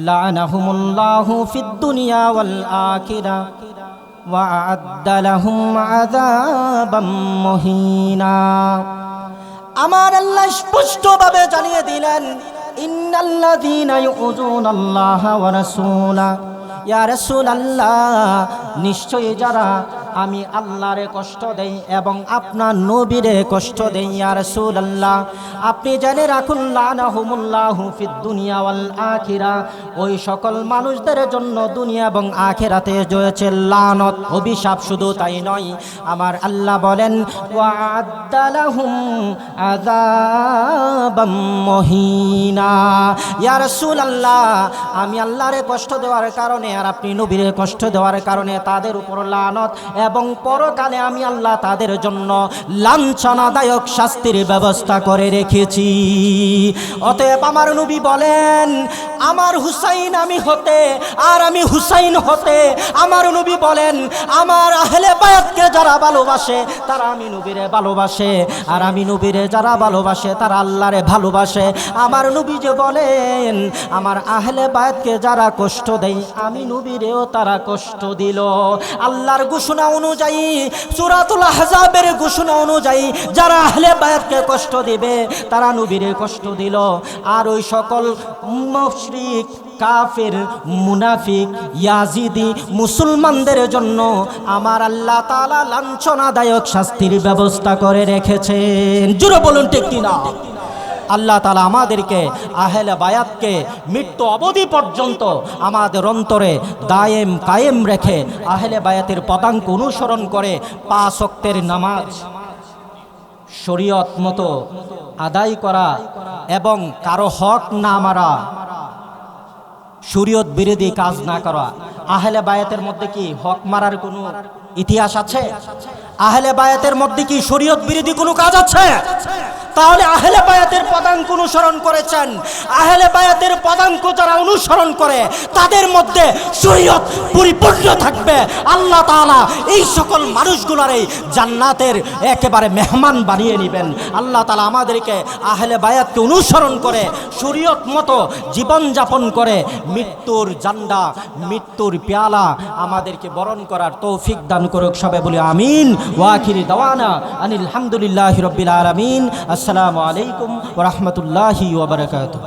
লা'নাহুমুল্লাহু ফিদ দুনিয়া ওয়াল আখিরাহ ওয়া আ'আদ্দা লাহুম আযাবাম মুহিনা। আমার আল্লাহ স্পষ্টভাবে জানিয়ে দিলেন, ইন্নাল্লাযীনা ইউযুনাল্লাহা ওয়া রাসূলাহু, ইয়া রাসূলুল্লাহ, নিশ্চয়ই যারা আমি আল্লাহরে কষ্ট দেই এবং আপনার নবীরে কষ্ট দেই, ইয়া রাসূলুল্লাহ আপনি জেনে রাখুন, লানাহুমুল্লাহু ফিদ দুনিয়া ওয়াল আখিরা, ওই সকল মানুষদের জন্য দুনিয়া এবং আখিরাতে রয়েছে লানত, অভিশাপ। শুধু তাই নয়, আমার আল্লাহ বলেন ওয়া'আদ্দা লাহুম আযাবাম মুহিনা। ইয়া রাসূলুল্লাহ, আমি আল্লাহরে কষ্ট দেওয়ার কারণে আর আপনি নবীরে কষ্ট দেওয়ার কারণে তাদের উপর লানত, এবং পরকালে আমি আল্লাহ তাদের জন্য লাঞ্ছনাদায়ক শাস্তির ব্যবস্থা করে রেখেছি। অতএব আমার নবী বলেন, আমার হুসাইন আমি হতে আর আমি হুসাইন হতে, আমার নবী বলেন আমার আহলে বায়াতকে যারা ভালোবাসে তারা আমি নবীরে ভালোবাসে, আর আমি নবীরে যারা ভালোবাসে তারা আল্লাহরে ভালোবাসে। আমার নবী যে বলেন আমার আহলে বায়াতকে যারা কষ্ট দেয় আমি নবীরেও তারা কষ্ট দিল। আল্লাহর ঘোষণা অনুযায়ী, সূরাতুল আহজাবের ঘোষণা অনুযায়ী যারা আহলে বায়াতকে কষ্ট দিবে তারা নবীরে কষ্ট দিল। আর ওই সকল মুশরিক, কাফের, মুনাফিক, ইয়াজিদি মুসলমানদের জন্য আমার আল্লাহ তাআলা লাঞ্ছনাদায়ক শাস্তির ব্যবস্থা করে রেখেছেন। জোরে বলুন ঠিক কিনা? আল্লাহ তাআলা আমাদেরকে আহলে বায়াতকে মৃত্যু অবধি পর্যন্ত আমাদের অন্তরে দায়েম কায়েম রেখে আহলে বায়াতের পদাঙ্ক অনুসরণ করে 5 ওয়াক্তের নামাজ শরীয়ত মতো আদায় করা এবং কারো হক না মারা, শরীয়ত বিরোধী কাজ না করা। আহলে বায়াতের মধ্যে কি হক মারার কোনো ইতিহাস আছে? আহলে বায়াতের মধ্যে কি শরীয়ত বিরোধী কোনো কাজ আছে? তাহলে আহলে বায়াতের পদাঙ্ক অনুসরণ করেছেন। আহলে বায়াতের পদাঙ্ক যারা অনুসরণ করে তাদের মধ্যে শরীয়ত পরিপূর্ণ থাকবে। আল্লাহ তাআলা এই সকল মানুষগুলোরই জান্নাতের একেবারে মেহমান বানিয়ে নেবেন। আল্লাহ তাআলা আমাদেরকে আহলে বায়াতকে অনুসরণ করে শরীয়ত মতো জীবন যাপন করে মৃত্যুর জান্ডা, মৃত্যুর পেয়ালা আমাদেরকে বরণ করার তৌফিক দান করুক। সবাই বলি আমিন। ওয়া আখিরি দাওয়ানা আনিল হামদুলিল্লাহি রাব্বিল আলামিন। আসসালামু আলাইকুম ওয়া রাহমাতুল্লাহি ওয়া বারাকাতুহু।